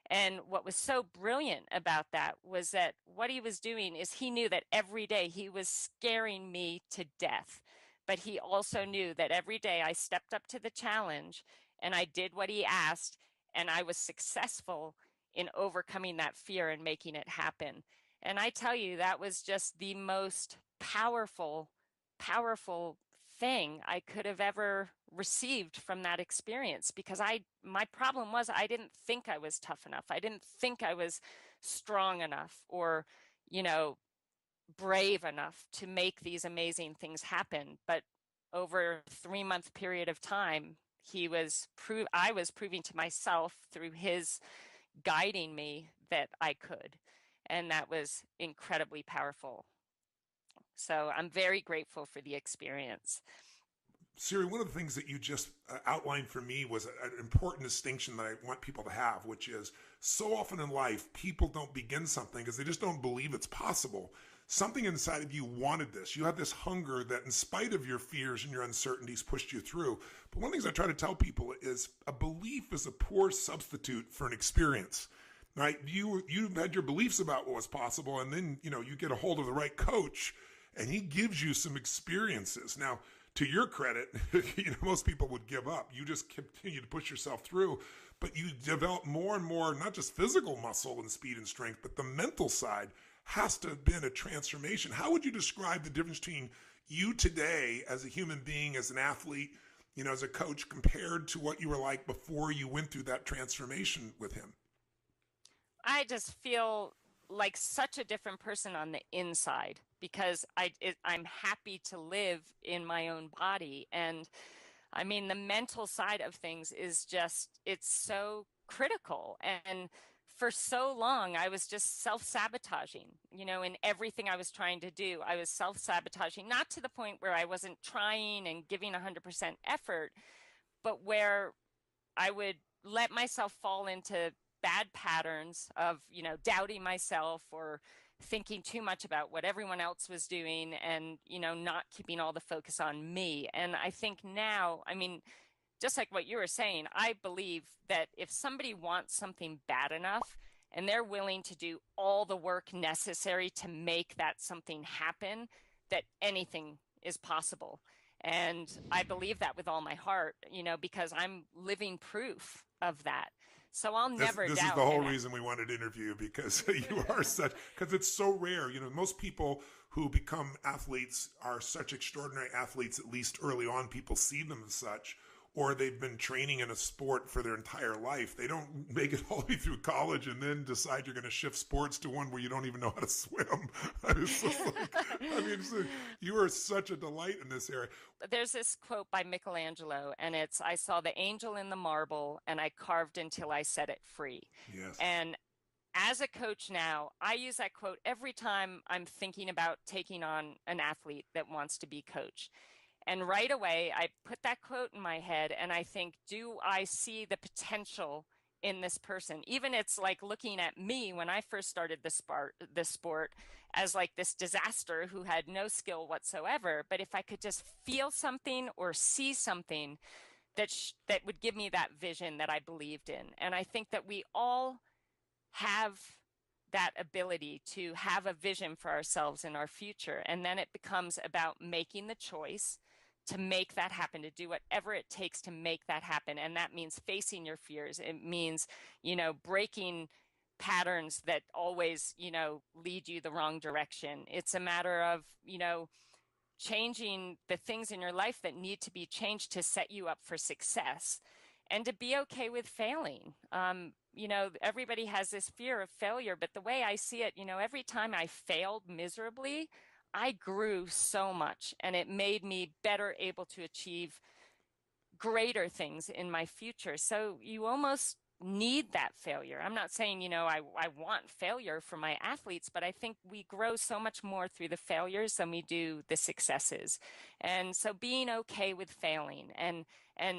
And what was so brilliant about that was that what he was doing is he knew that every day he was scaring me to death. But he also knew that every day I stepped up to the challenge and I did what he asked, and I was successful in overcoming that fear and making it happen. And I tell you, that was just the most powerful thing I could have ever received from that experience, because my problem was I didn't think I was tough enough. I didn't think I was strong enough or, brave enough to make these amazing things happen. But over a 3-month period of time, I was proving to myself through his guiding me that I could. And that was incredibly powerful. So I'm very grateful for the experience. Siri, one of the things that you just outlined for me was an important distinction that I want people to have, which is so often in life, people don't begin something because they just don't believe it's possible. Something inside of you wanted this. You had this hunger that in spite of your fears and your uncertainties pushed you through. But one of the things I try to tell people is a belief is a poor substitute for an experience. Right? You had your beliefs about what was possible, and then, you get a hold of the right coach and he gives you some experiences. Now, to your credit, most people would give up. You just continue to push yourself through, but you develop more and more, not just physical muscle and speed and strength, but the mental side has to have been a transformation. How would you describe the difference between you today as a human being, as an athlete, as a coach, compared to what you were like before you went through that transformation with him? I just feel like such a different person on the inside, because I'm happy to live in my own body. And I mean, the mental side of things is it's so critical. And for so long, I was just self-sabotaging, in everything I was trying to do. I was self-sabotaging, not to the point where I wasn't trying and giving 100% effort, but where I would let myself fall into bad patterns of, doubting myself or thinking too much about what everyone else was doing and, not keeping all the focus on me. And I think now, I mean, just like what you were saying, I believe that if somebody wants something bad enough and they're willing to do all the work necessary to make that something happen, that anything is possible. And I believe that with all my heart, because I'm living proof of that. So I'll never This doubt. is the whole reason we wanted to interview you, because you are such, because it's so rare. You know, most people who become athletes are such extraordinary athletes, at least early on, people see them as such, or they've been training in a sport for their entire life. They don't make it all the way through college and then decide you're going to shift sports to one where you don't even know how to swim. It's just like, I mean, you are such a delight in this area. There's this quote by Michelangelo, and it's, I saw the angel in the marble and I carved until I set it free. Yes. And as a coach now, I use that quote every time I'm thinking about taking on an athlete that wants to be coached. And right away, I put that quote in my head and I think, do I see the potential in this person? Even it's like looking at me when I first started the sport as like this disaster who had no skill whatsoever. But if I could just feel something or see something that would give me that vision that I believed in. And I think that we all have that ability to have a vision for ourselves in our future. And then it becomes about making the choice to make that happen, to do whatever it takes to make that happen. And that means facing your fears. It means, breaking patterns that always, lead you the wrong direction. It's a matter of, changing the things in your life that need to be changed to set you up for success, and to be okay with failing. Everybody has this fear of failure, but the way I see it, every time I failed miserably, I grew so much, and it made me better able to achieve greater things in my future. So you almost need that failure. I'm not saying, I want failure for my athletes, but I think we grow so much more through the failures than we do the successes. And so being okay with failing and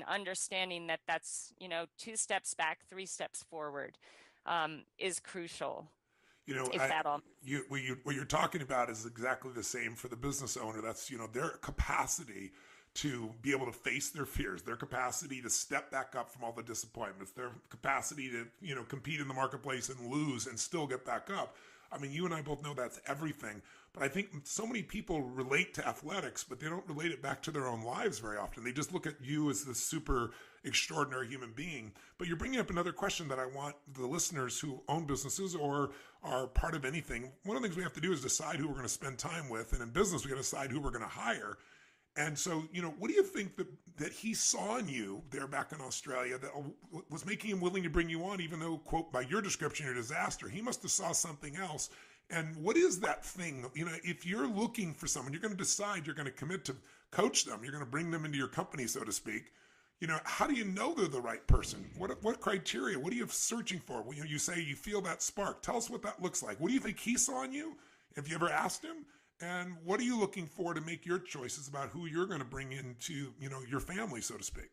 understanding that that's, 2 steps back, 3 steps forward, is crucial. What you're talking about is exactly the same for the business owner. That's, their capacity to be able to face their fears, their capacity to step back up from all the disappointments, their capacity to, compete in the marketplace and lose and still get back up. I mean, you and I both know that's everything. But I think so many people relate to athletics, but they don't relate it back to their own lives very often. They just look at you as this super extraordinary human being. But you're bringing up another question that I want the listeners who own businesses or are part of anything. One of the things we have to do is decide who we're going to spend time with. And in business, we got to decide who we're going to hire. And so, what do you think that he saw in you there back in Australia that was making him willing to bring you on, even though, quote, by your description, you're a disaster? He must have saw something else. And what is that thing? If you're looking for someone, you're going to decide you're going to commit to coach them. You're going to bring them into your company, so to speak. How do you know they're the right person? What criteria? What are you searching for? You say you feel that spark. Tell us what that looks like. What do you think he saw in you? Have you ever asked him? And what are you looking for to make your choices about who you're going to bring into, your family, so to speak?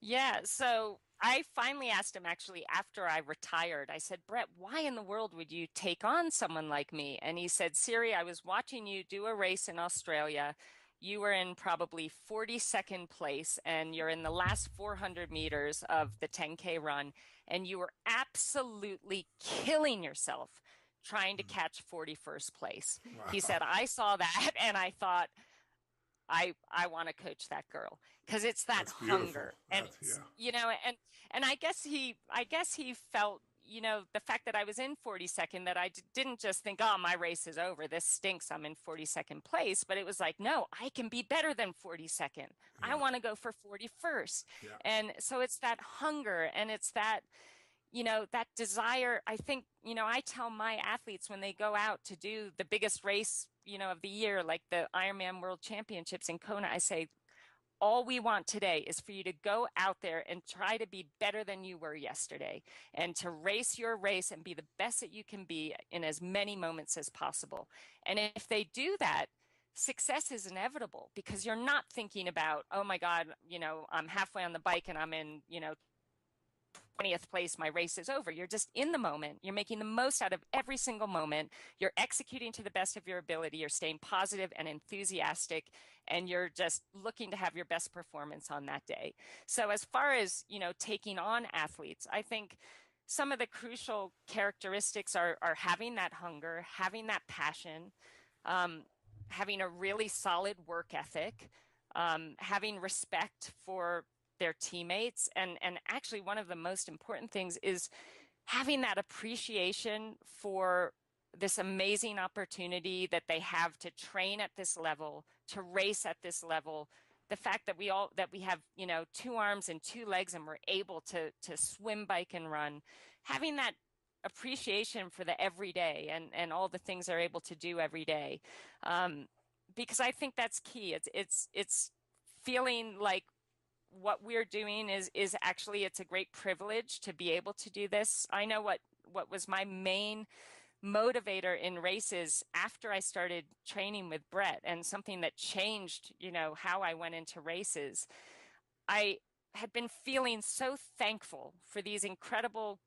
Yeah. So I finally asked him actually after I retired. I said, Brett, why in the world would you take on someone like me? And he said, Siri, I was watching you do a race in Australia. You were in probably 42nd place, and you're in the last 400 meters of the 10K run, and you were absolutely killing yourself trying to catch 41st place. Wow. He said, I saw that and I thought, I want to coach that girl, because it's that hunger. And and I guess he felt, the fact that I was in 42nd, that I didn't just think, oh, my race is over, this stinks, I'm in 42nd place, but it was like, no, I can be better than 42nd. Yeah. I want to go for 41st. Yeah. And so it's that hunger, and it's that, that desire. I think, I tell my athletes when they go out to do the biggest race, of the year, like the Ironman World Championships in Kona, I say, all we want today is for you to go out there and try to be better than you were yesterday, and to race your race and be the best that you can be in as many moments as possible. And if they do that, success is inevitable, because you're not thinking about, oh my God, I'm halfway on the bike and I'm in, 20th place, my race is over. You're just in the moment. You're making the most out of every single moment. You're executing to the best of your ability. You're staying positive and enthusiastic, and you're just looking to have your best performance on that day. So as far as, taking on athletes, I think some of the crucial characteristics are having that hunger, having that passion, having a really solid work ethic, having respect for their teammates. And actually, one of the most important things is having that appreciation for this amazing opportunity that they have to train at this level, to race at this level. The fact that we have, you know, 2 arms and 2 legs and we're able to swim, bike, and run, having that appreciation for the everyday and all the things they're able to do every day. Because I think that's key. It's feeling like what we're doing is actually, it's a great privilege to be able to do this. I know what was my main motivator in races after I started training with Brett, and something that changed, you know, how I went into races. I had been feeling so thankful for these incredible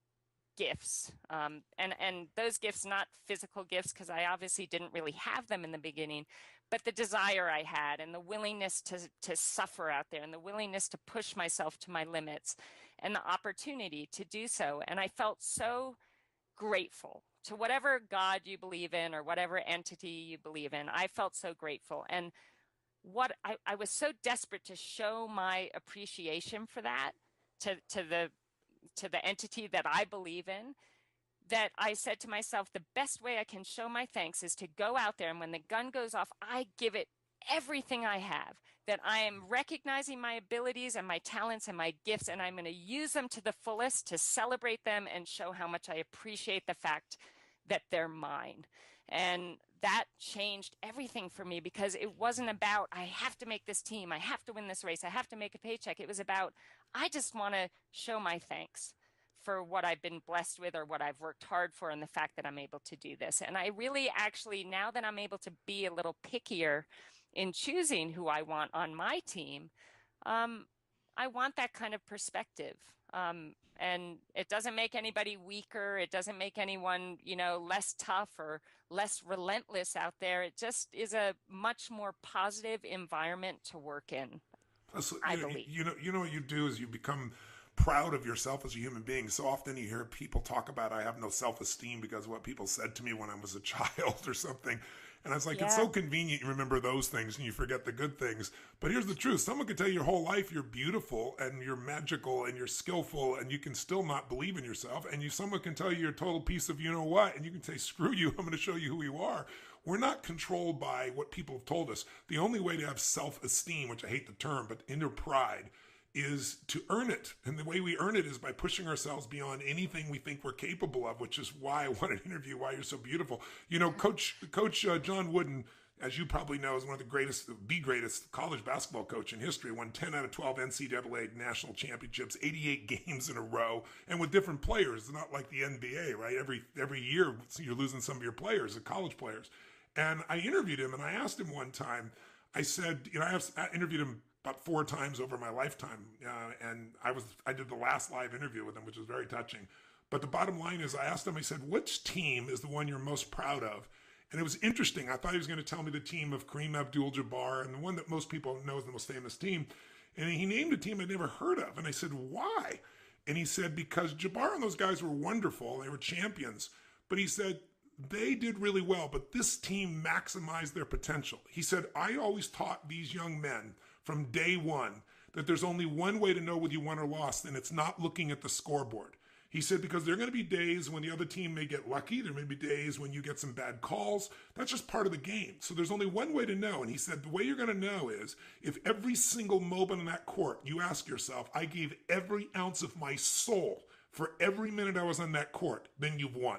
gifts, and those gifts, not physical gifts, because I obviously didn't really have them in the beginning, but the desire I had and the willingness to suffer out there and the willingness to push myself to my limits and the opportunity to do so. And I felt so grateful to whatever God you believe in or whatever entity you believe in. I felt so grateful. And what I was so desperate to show my appreciation for that to the entity that I believe in, that I said to myself, the best way I can show my thanks is to go out there, and when the gun goes off, I give it everything I have, that I am recognizing my abilities and my talents and my gifts, and I'm going to use them to the fullest to celebrate them and show how much I appreciate the fact that they're mine. And that changed everything for me, because it wasn't about, I have to make this team, I have to win this race, I have to make a paycheck. It was about, I just want to show my thanks for what I've been blessed with or what I've worked hard for, and the fact that I'm able to do this. And I really actually, now that I'm able to be a little pickier in choosing who I want on my team, I want that kind of perspective. And it doesn't make anybody weaker. It doesn't make anyone, you know, less tough or less relentless out there. It just is a much more positive environment to work in. I believe. You know what you do is you become proud of yourself as a human being. So often you hear people talk about, I have no self-esteem because of what people said to me when I was a child or something. And I was like, It's so convenient you remember those things and you forget the good things. But here's the truth. Someone could tell you your whole life you're beautiful and you're magical and you're skillful, and you can still not believe in yourself. And someone can tell you you're a total piece of you-know-what, and you can say, screw you, I'm going to show you who you are. We're not controlled by what people have told us. The only way to have self-esteem, which I hate the term, but inner pride, is to earn it. And the way we earn it is by pushing ourselves beyond anything we think we're capable of, which is why I wanted to interview Why You're So Beautiful. You know, Coach John Wooden, as you probably know, is one of the greatest college basketball coach in history, won 10 out of 12 NCAA national championships, 88 games in a row, and with different players. It's not like the NBA, right? Every year you're losing some of your players, the college players. And I interviewed him, and I asked him one time, I said, you know, I interviewed him about 4 times over my lifetime. And I did the last live interview with him, which was very touching. But the bottom line is, I asked him, I said, which team is the one you're most proud of? And it was interesting. I thought he was going to tell me the team of Kareem Abdul-Jabbar, and the one that most people know is the most famous team. And he named a team I'd never heard of. And I said, why? And he said, because Jabbar and those guys were wonderful. They were champions. But he said, they did really well, but this team maximized their potential. He said, I always taught these young men from day one that there's only one way to know whether you won or lost, and it's not looking at the scoreboard. He said, because there are going to be days when the other team may get lucky. There may be days when you get some bad calls. That's just part of the game. So there's only one way to know. And he said, the way you're going to know is if every single moment in that court, you ask yourself, I gave every ounce of my soul for every minute I was on that court, then you've won.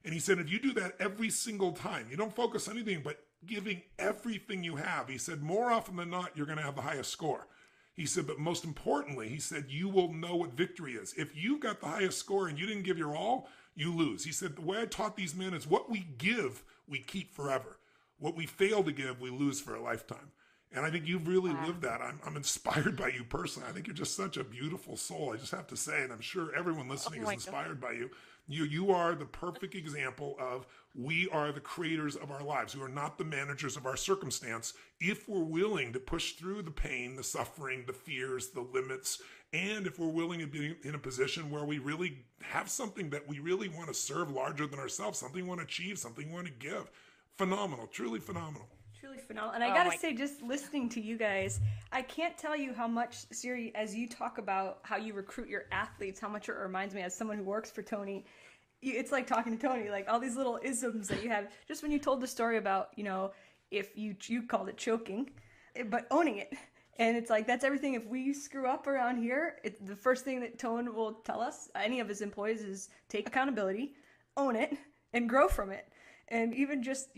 And he said, if you do that every single time, you don't focus on anything but giving everything you have. He said, more often than not, you're going to have the highest score. He said, but most importantly, he said, you will know what victory is. If you got the highest score and you didn't give your all, you lose. He said, the way I taught these men is what we give, we keep forever. What we fail to give, we lose for a lifetime. And I think you've really lived that. I'm inspired by you personally. I think you're just such a beautiful soul. I just have to say, and I'm sure everyone listening is inspired by you. You are the perfect example of we are the creators of our lives. We are not the managers of our circumstance if we're willing to push through the pain, the suffering, the fears, the limits, and if we're willing to be in a position where we really have something that we really want to serve larger than ourselves, something we want to achieve, something we want to give. Phenomenal, truly phenomenal. Truly phenomenal. And I gotta say, just listening to you guys, I can't tell you how much, Siri, as you talk about how you recruit your athletes, how much it reminds me as someone who works for Tony. It's like talking to Tony, like all these little isms that you have. Just when you told the story about, if you called it choking, but owning it. And it's like, that's everything. If we screw up around here, the first thing that Tone will tell us, any of his employees, is take accountability, own it, and grow from it. And even just,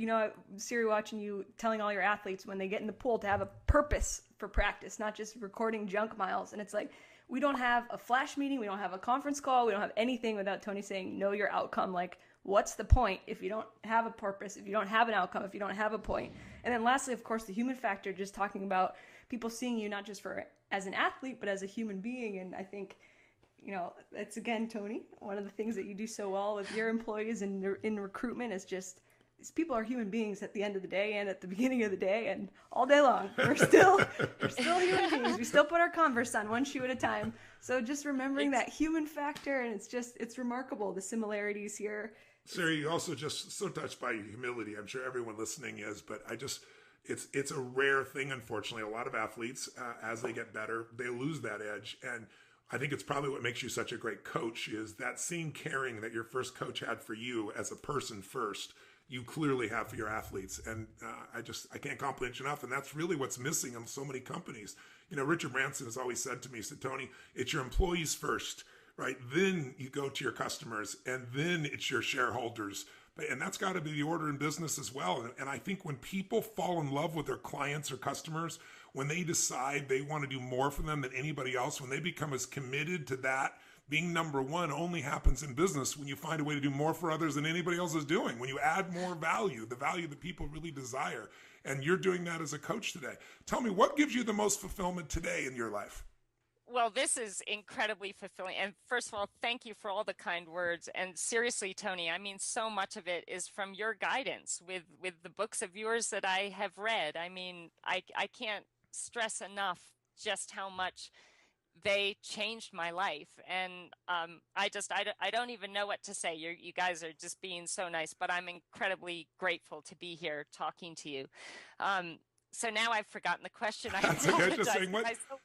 Siri, watching you telling all your athletes when they get in the pool to have a purpose for practice, not just recording junk miles. And it's like, we don't have a flash meeting, we don't have a conference call, we don't have anything without Tony saying, know your outcome. Like, what's the point if you don't have a purpose, if you don't have an outcome, if you don't have a point? And then lastly, of course, the human factor, just talking about people seeing you not just as an athlete, but as a human being. And I think, that's, again, Tony, one of the things that you do so well with your employees and in recruitment is just, these people are human beings at the end of the day and at the beginning of the day and all day long. We're still human beings. We still put our Converse on one shoe at a time. So just remembering that human factor, and it's remarkable, the similarities here. Sarah, you also just so touched by your humility. I'm sure everyone listening is, but it's a rare thing, unfortunately. A lot of athletes, as they get better, they lose that edge. And I think it's probably what makes you such a great coach is that same caring that your first coach had for you as a person first, you clearly have for your athletes. And I can't compliment you enough. And that's really what's missing in so many companies. Richard Branson has always said to me, he said, Tony, it's your employees first, right? Then you go to your customers, and then it's your shareholders. And that's got to be the order in business as well. And I think when people fall in love with their clients or customers, when they decide they want to do more for them than anybody else, when they become as committed to that, being number one only happens in business when you find a way to do more for others than anybody else is doing. When you add more value, the value that people really desire. And you're doing that as a coach today. Tell me, what gives you the most fulfillment today in your life? Well, this is incredibly fulfilling. And first of all, thank you for all the kind words. And seriously, Tony, I mean, so much of it is from your guidance with the books of yours that I have read. I mean, I can't stress enough just how much they changed my life. And I don't even know what to say. You guys are just being so nice, but I'm incredibly grateful to be here talking to you. So now I've forgotten the question. That's okay. Just saying,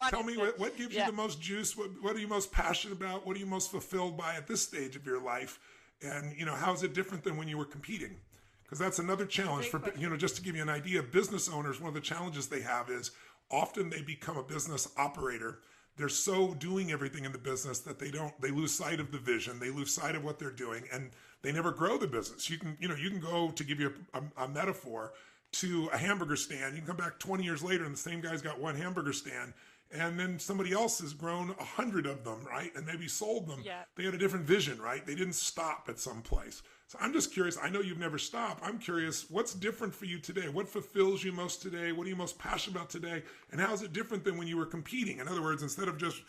tell me what gives you the most juice? What are you most passionate about? What are you most fulfilled by at this stage of your life? And, how is it different than when you were competing? Because that's another challenge for, just to give you an idea, business owners, one of the challenges they have is often they become a business operator. They're so doing everything in the business that they lose sight of the vision. They lose sight of what they're doing, and they never grow the business. You can go, to give you a metaphor, to a hamburger stand. You can come back 20 years later and the same guy's got one hamburger stand, and then somebody else has grown 100 of them, right? And maybe sold them. Yeah. They had a different vision, right? They didn't stop at some place. So I'm just curious. I know you've never stopped. I'm curious, what's different for you today? What fulfills you most today? What are you most passionate about today? And how is it different than when you were competing? In other words, instead of just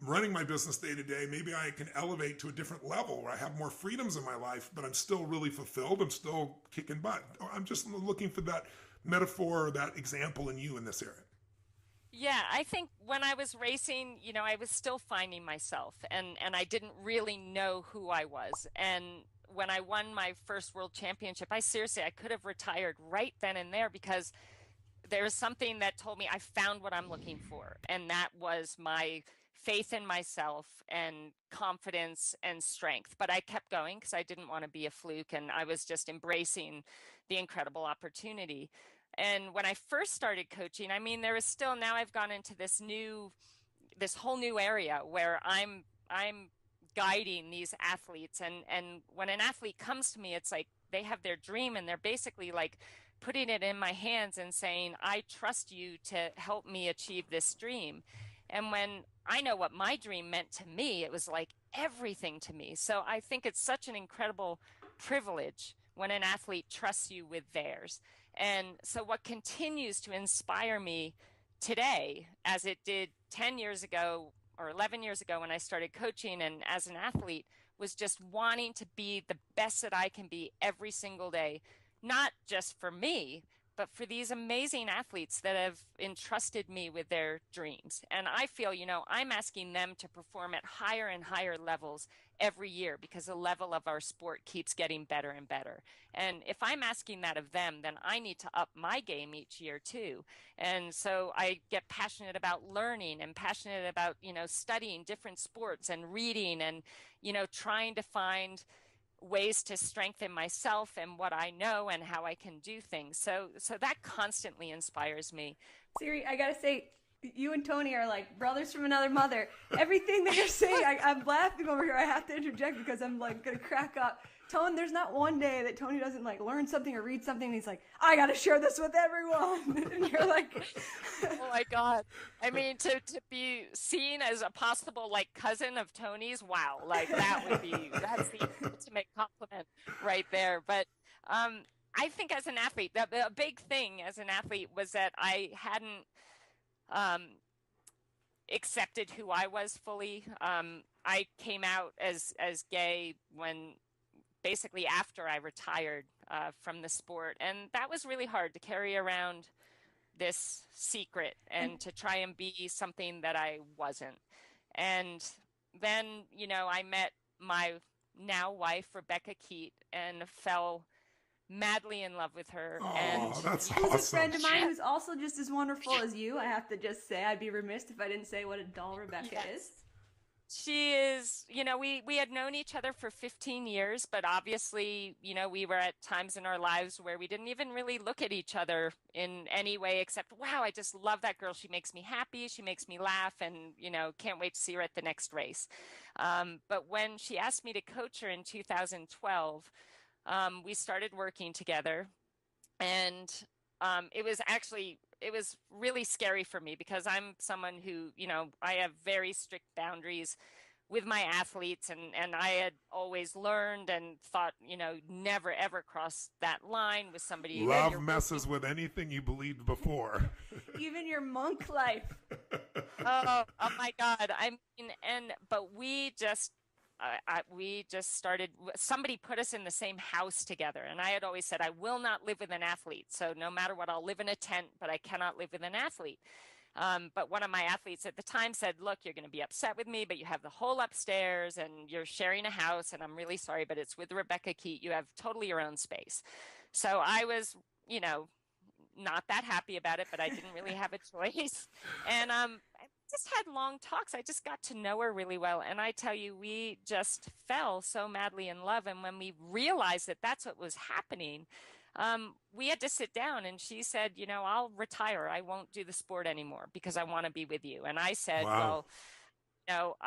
running my business day to day, maybe I can elevate to a different level where I have more freedoms in my life, but I'm still really fulfilled. I'm still kicking butt. I'm just looking for that metaphor or that example in you in this area. Yeah, I think when I was racing, I was still finding myself, and I didn't really know who I was. And when I won my first world championship, I could have retired right then and there, because there was something that told me I found what I'm looking for. And that was my faith in myself and confidence and strength. But I kept going because I didn't want to be a fluke, and I was just embracing the incredible opportunity. And when I first started coaching, I mean, there was still, now I've gone into this whole new area where I'm guiding these athletes. And when an athlete comes to me, it's like they have their dream, and they're basically like putting it in my hands and saying, I trust you to help me achieve this dream. And when I know what my dream meant to me, it was like everything to me. So I think it's such an incredible privilege when an athlete trusts you with theirs. And so what continues to inspire me today, as it did 10 years ago or 11 years ago when I started coaching and as an athlete, was just wanting to be the best that I can be every single day, not just for me, but for these amazing athletes that have entrusted me with their dreams. And I feel, I'm asking them to perform at higher and higher levels every year because the level of our sport keeps getting better and better. And if I'm asking that of them, then I need to up my game each year too. And so I get passionate about learning and passionate about, studying different sports and reading and, trying to find ways to strengthen myself and what I know and how I can do things. So that constantly inspires me. Siri, I gotta say, you and Tony are like brothers from another mother. Everything that you're saying, I'm laughing over here. I have to interject because I'm like gonna crack up. Tony, there's not one day that Tony doesn't like learn something or read something and he's like, I gotta share this with everyone. And you're like, oh my God. I mean, to be seen as a possible like cousin of Tony's, wow, like that's the ultimate compliment right there. But I think as an athlete, the big thing as an athlete was that I hadn't accepted who I was fully. I came out as gay when basically after I retired from the sport. And that was really hard to carry around this secret and to try and be something that I wasn't. And then, I met my now wife, Rebecca Keat, and fell madly in love with her. Oh, and that's who's awesome. a friend of mine who's also just as wonderful as you. I have to just say, I'd be remiss if I didn't say what a doll Rebecca is. She is, we had known each other for 15 years, but obviously, we were at times in our lives where we didn't even really look at each other in any way except, wow, I just love that girl. She makes me happy. She makes me laugh and, can't wait to see her at the next race. But when she asked me to coach her in 2012, we started working together, and it was really scary for me because I'm someone who, I have very strict boundaries with my athletes, and I had always learned and thought, never ever cross that line with somebody. Love messes with anything you believed before. Even your monk life. Oh my God. I mean, but we just started, somebody put us in the same house together. And I had always said, I will not live with an athlete. So no matter what, I'll live in a tent, but I cannot live with an athlete. But one of my athletes at the time said, look, you're going to be upset with me, but you have the whole upstairs and you're sharing a house. And I'm really sorry, but it's with Rebecca Keat. You have totally your own space. So I was, not that happy about it, but I didn't really have a choice. And I just had long talks. I just got to know her really well. And I tell you, we just fell so madly in love. And when we realized that that's what was happening, we had to sit down, and she said, I'll retire. I won't do the sport anymore because I want to be with you. And I said, wow. Well,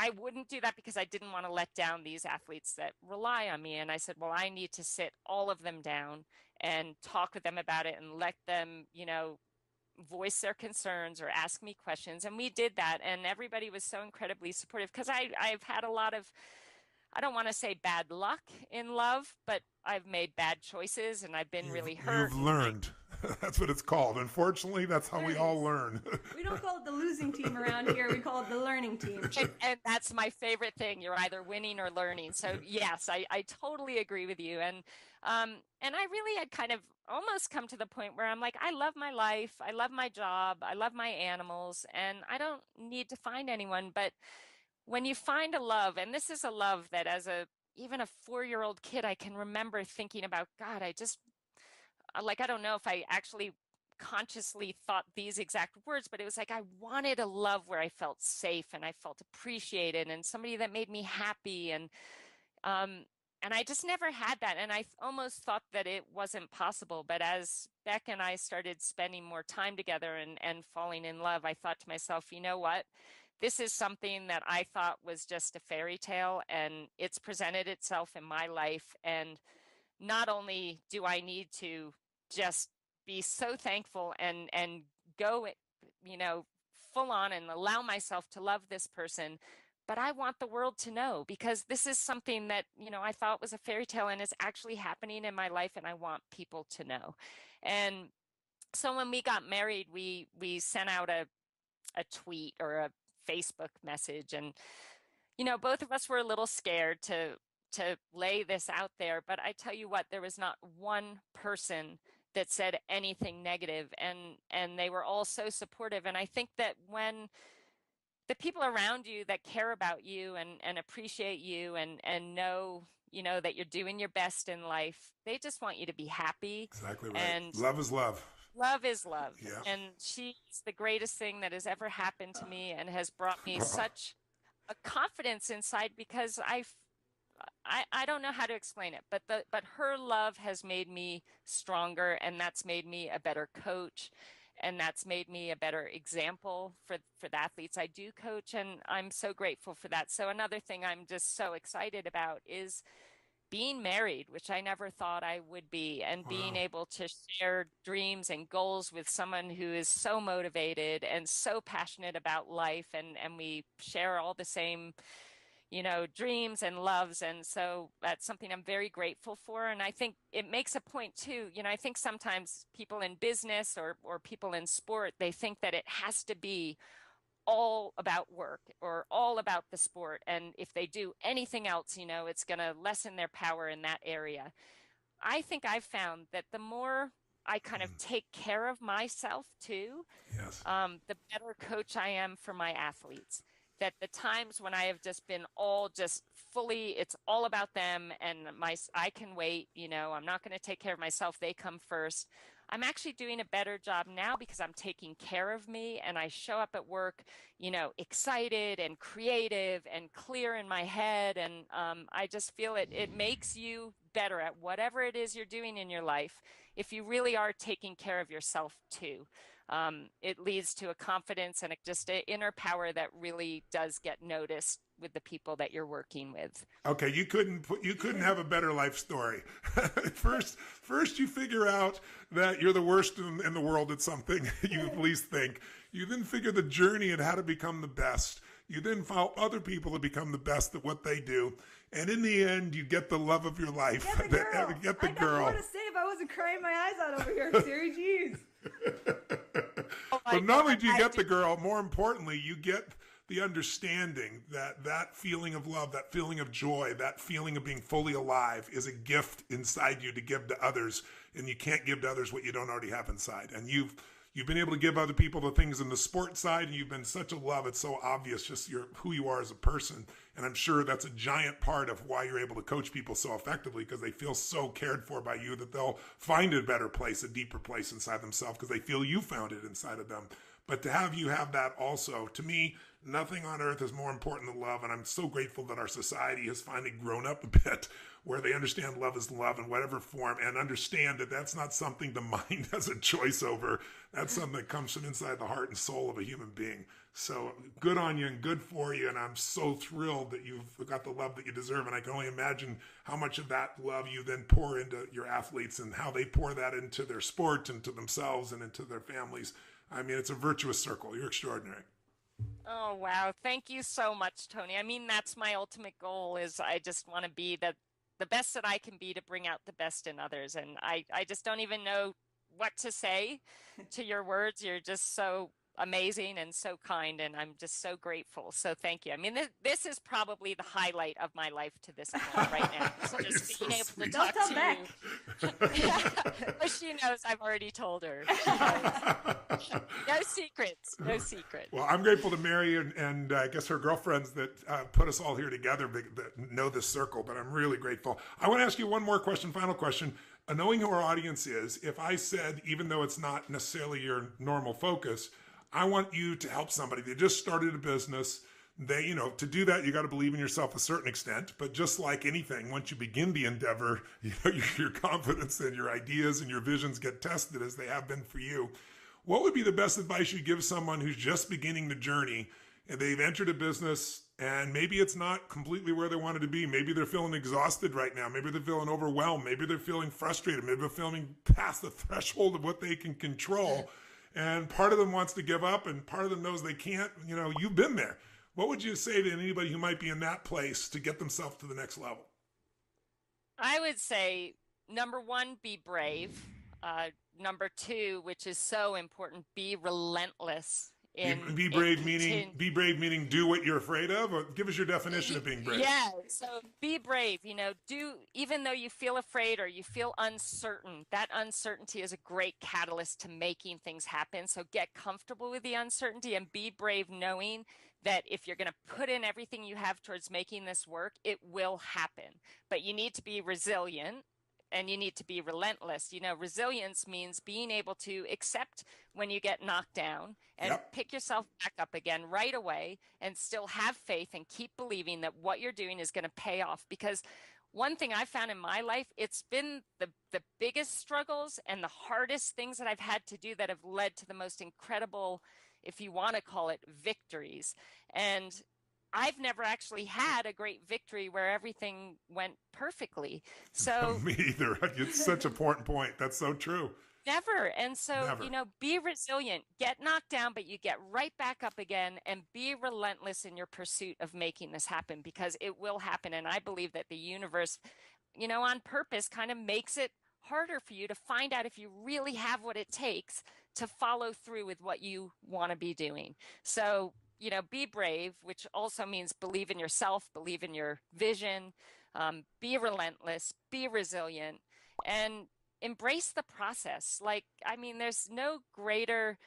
I wouldn't do that because I didn't want to let down these athletes that rely on me. And I said, well, I need to sit all of them down and talk with them about it and let them, voice their concerns or ask me questions. And we did that. And everybody was so incredibly supportive because I've had a lot of, I don't want to say bad luck in love, but I've made bad choices and I've been really hurt. You've learned. That's what it's called. Unfortunately, that's how we all learn. We don't call it the losing team around here. We call it the learning team. And that's my favorite thing. You're either winning or learning. So yes, I totally agree with you. And I really had kind of almost come to the point where I'm like, I love my life. I love my job. I love my animals, and I don't need to find anyone. But when you find a love, and this is a love that as even a 4-year-old kid, I can remember thinking about, God, I don't know if I actually consciously thought these exact words, but it was like I wanted a love where I felt safe and I felt appreciated and somebody that made me happy. And I just never had that. And I almost thought that it wasn't possible. But as Beck and I started spending more time together and falling in love, I thought to myself, you know what? This is something that I thought was just a fairy tale, and it's presented itself in my life. And not only do I need to just be so thankful and go, full on and allow myself to love this person, but I want the world to know, because this is something that, I thought was a fairy tale and is actually happening in my life, and I want people to know. And so when we got married, we sent out a tweet or a Facebook message, and both of us were a little scared to to lay this out there, but I tell you what, there was not one person that said anything negative, and they were all so supportive. And I think that when the people around you that care about you and appreciate you and know, that you're doing your best in life, they just want you to be happy. Exactly right. And Love is love. love is love. Yeah. And she's the greatest thing that has ever happened to me and has brought me such a confidence inside, because I don't know how to explain it, but her love has made me stronger, and that's made me a better coach, and that's made me a better example for the athletes I do coach, and I'm so grateful for that. So another thing I'm just so excited about is being married, which I never thought I would be, and being able to share dreams and goals with someone who is so motivated and so passionate about life, and we share all the same dreams and loves. And so that's something I'm very grateful for. And I think it makes a point too. I think sometimes people in business or people in sport, they think that it has to be all about work or all about the sport. And if they do anything else, it's going to lessen their power in that area. I think I've found that the more I kind of take care of myself too, Yes. the better coach I am for my athletes. That the times when I have just been just fully, it's all about them, and I can wait, I'm not going to take care of myself. They come first. I'm actually doing a better job now because I'm taking care of me, and I show up at work, excited and creative and clear in my head. And I just feel it makes you better at whatever it is you're doing in your life if you really are taking care of yourself too. It leads to a confidence and just an inner power that really does get noticed with the people that you're working with. Okay, you couldn't have a better life story. First you figure out that you're the worst in the world at something you at least think. You then figure the journey and how to become the best. You then follow other people to become the best at what they do. And in the end, you get the love of your life. Get the girl. Get the I got girl. more to say if I wasn't crying my eyes out over here, Siri. Jeez. But not only do you get the girl, more importantly, you get the understanding that feeling of love, that feeling of joy, that feeling of being fully alive is a gift inside you to give to others. And you can't give to others what you don't already have inside. And you've been able to give other people the things in the sports side, and you've been such a love. It's so obvious just who you are as a person. And I'm sure that's a giant part of why you're able to coach people so effectively, because they feel so cared for by you that they'll find a better place, a deeper place inside themselves, because they feel you found it inside of them. But to have you have that also, to me, nothing on earth is more important than love. And I'm so grateful that our society has finally grown up a bit, where they understand love is love in whatever form, and understand that that's not something the mind has a choice over. That's something that comes from inside the heart and soul of a human being. So good on you and good for you. And I'm so thrilled that you've got the love that you deserve. And I can only imagine how much of that love you then pour into your athletes, and how they pour that into their sport, into themselves, and into their families. I mean, it's a virtuous circle. You're extraordinary. Oh, wow. Thank you so much, Tony. I mean, that's my ultimate goal, is I just want to be the best that I can be to bring out the best in others. And I just don't even know what to say to your words. You're just so amazing and so kind, and I'm just so grateful. So thank you. I mean, this is probably the highlight of my life to this point right now. So just being able to talk Don't to tell you. But she knows, I've already told her. No secrets. No secrets. Well, I'm grateful to Mary and I guess her girlfriends that put us all here together, that know this circle, but I'm really grateful. I want to ask you one more question, final question. Knowing who our audience is, if I said, even though it's not necessarily your normal focus, I want you to help somebody. They just started a business. To do that, you got to believe in yourself a certain extent. But just like anything, once you begin the endeavor, your confidence and your ideas and your visions get tested, as they have been for you. What would be the best advice you give someone who's just beginning the journey, and they've entered a business, and maybe it's not completely where they wanted to be? Maybe they're feeling exhausted right now. Maybe they're feeling overwhelmed. Maybe they're feeling frustrated. Maybe they're feeling past the threshold of what they can control. And part of them wants to give up, and part of them knows they can't. You've been there. What would you say to anybody who might be in that place to get themselves to the next level? I would say, number one, be brave. Number two, which is so important, be relentless Be brave meaning do what you're afraid of, or give us your definition of being brave. Yeah, so be brave, do even though you feel afraid or you feel uncertain, that uncertainty is a great catalyst to making things happen. So get comfortable with the uncertainty and be brave knowing that if you're going to put in everything you have towards making this work, it will happen. But you need to be resilient. And you need to be relentless. Resilience means being able to accept when you get knocked down and pick yourself back up again right away and still have faith and keep believing that what you're doing is going to pay off. Because one thing I found in my life, it's been the biggest struggles and the hardest things that I've had to do that have led to the most incredible, if you want to call it, victories. And I've never actually had a great victory where everything went perfectly. So me either. It's such an important point. That's so true. Never. And so, Never. Be resilient, get knocked down, but you get right back up again and be relentless in your pursuit of making this happen because it will happen. And I believe that the universe, on purpose kind of makes it harder for you to find out if you really have what it takes to follow through with what you want to be doing. So, be brave, which also means believe in yourself, believe in your vision, be relentless, be resilient, and embrace the process. There's no greater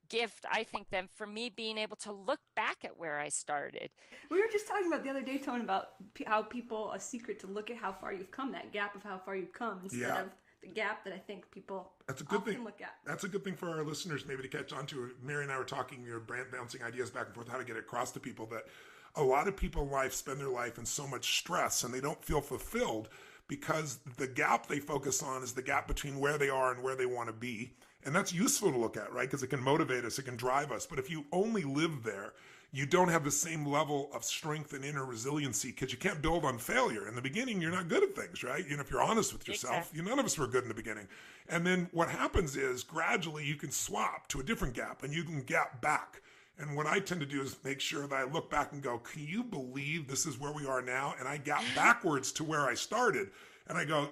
gift, I think, than for me being able to look back at where I started. We were just talking about the other day, Tone, about how people, a secret to look at how far you've come, that gap of how far you've come, instead of the gap that I think people often look at. That's a good thing for our listeners maybe to catch on to. Mary and I were talking, brand bouncing ideas back and forth, how to get it across to people that a lot of people in life spend their life in so much stress and they don't feel fulfilled because the gap they focus on is the gap between where they are and where they want to be. And that's useful to look at, right? Because it can motivate us, it can drive us. But if you only live there, you don't have the same level of strength and inner resiliency because you can't build on failure. In the beginning, you're not good at things, right? If you're honest with yourself, exactly. None of us were good in the beginning. And then what happens is gradually you can swap to a different gap and you can gap back. And what I tend to do is make sure that I look back and go, can you believe this is where we are now? And I gap backwards to where I started. And I go,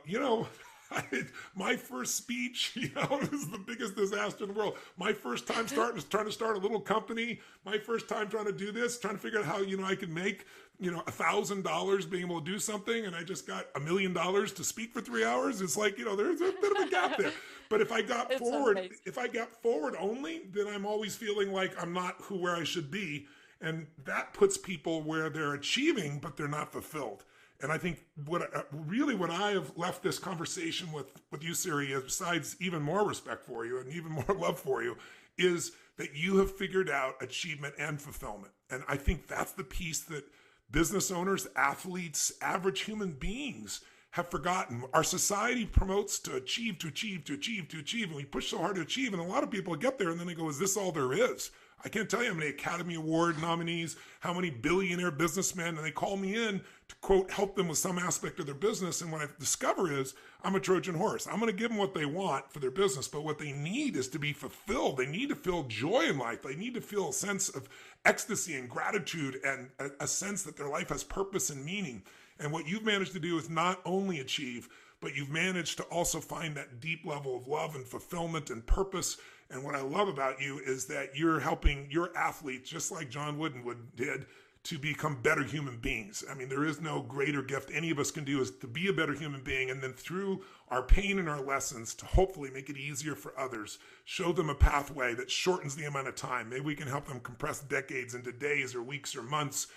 my first speech, is the biggest disaster in the world. My first time trying to start a little company. My first time trying to do this, trying to figure out how, I could make, $1,000 being able to do something. And I just got $1 million to speak for 3 hours. It's like, there's a bit of a gap there. But if I got forward only, then I'm always feeling like I'm not where I should be. And that puts people where they're achieving, but they're not fulfilled. And I think what I have left this conversation with you, Siri, besides even more respect for you and even more love for you, is that you have figured out achievement and fulfillment. And I think that's the piece that business owners, athletes, average human beings have forgotten. Our society promotes to achieve. And we push so hard to achieve. And a lot of people get there and then they go, is this all there is? I can't tell you how many Academy Award nominees, how many billionaire businessmen, and they call me in to, quote, help them with some aspect of their business. And what I discover is I'm a Trojan horse. I'm going to give them what they want for their business, but what they need is to be fulfilled. They need to feel joy in life. They need to feel a sense of ecstasy and gratitude and a sense that their life has purpose and meaning. And what you've managed to do is not only achieve, but you've managed to also find that deep level of love and fulfillment and purpose. And what I love about you is that you're helping your athletes, just like John Woodenwood did, to become better human beings. I mean, there is no greater gift any of us can do is to be a better human being. And then through our pain and our lessons to hopefully make it easier for others, show them a pathway that shortens the amount of time. Maybe we can help them compress decades into days or weeks or months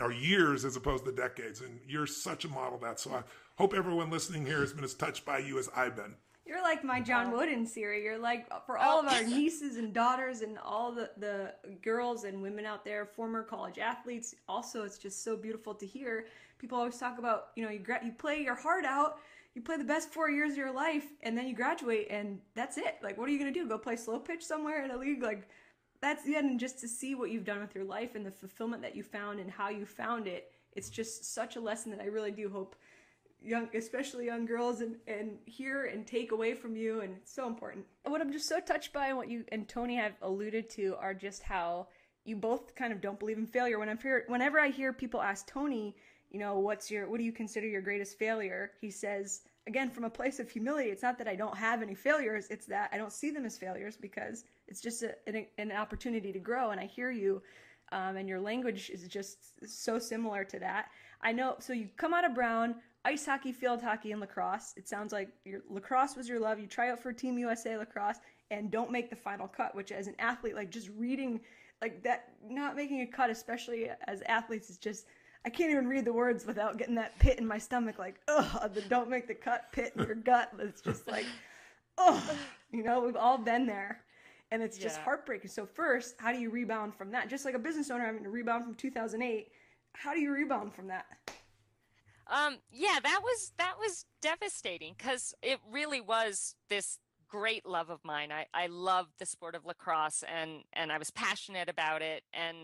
or years as opposed to decades. And you're such a model of that. So I hope everyone listening here has been as touched by you as I've been. You're like my John Wooden, Siri. You're like, for all of our nieces and daughters and all the girls and women out there, former college athletes. Also, it's just so beautiful to hear. People always talk about, you play your heart out, you play the best 4 years of your life, and then you graduate, and that's it. Like, what are you going to do? Go play slow pitch somewhere in a league? Like, that's the end. And just to see what you've done with your life and the fulfillment that you found and how you found it, it's just such a lesson that I really do hope especially young girls and hear and take away from you, and it's so important. What I'm just so touched by and what you and Tony have alluded to are just how you both kind of don't believe in failure. Whenever I hear people ask Tony, what do you consider your greatest failure? He says, again, from a place of humility, it's not that I don't have any failures, it's that I don't see them as failures because it's just an opportunity to grow. And I hear you, and your language is just so similar to that. I know. So you come out of Brown, ice hockey, field hockey, and lacrosse. It sounds like your lacrosse was your love. You try out for Team USA lacrosse and don't make the final cut, which as an athlete, like just reading like that, not making a cut, especially as athletes, is just, I can't even read the words without getting that pit in my stomach, like, ugh, the don't make the cut pit in your gut. It's just like, ugh, you know, we've all been there. And it's just heartbreaking. So first, how do you rebound from that? Just like a business owner having to rebound from 2008, how do you rebound from that? Yeah, that was devastating because it really was this great love of mine. I loved the sport of lacrosse and I was passionate about it. And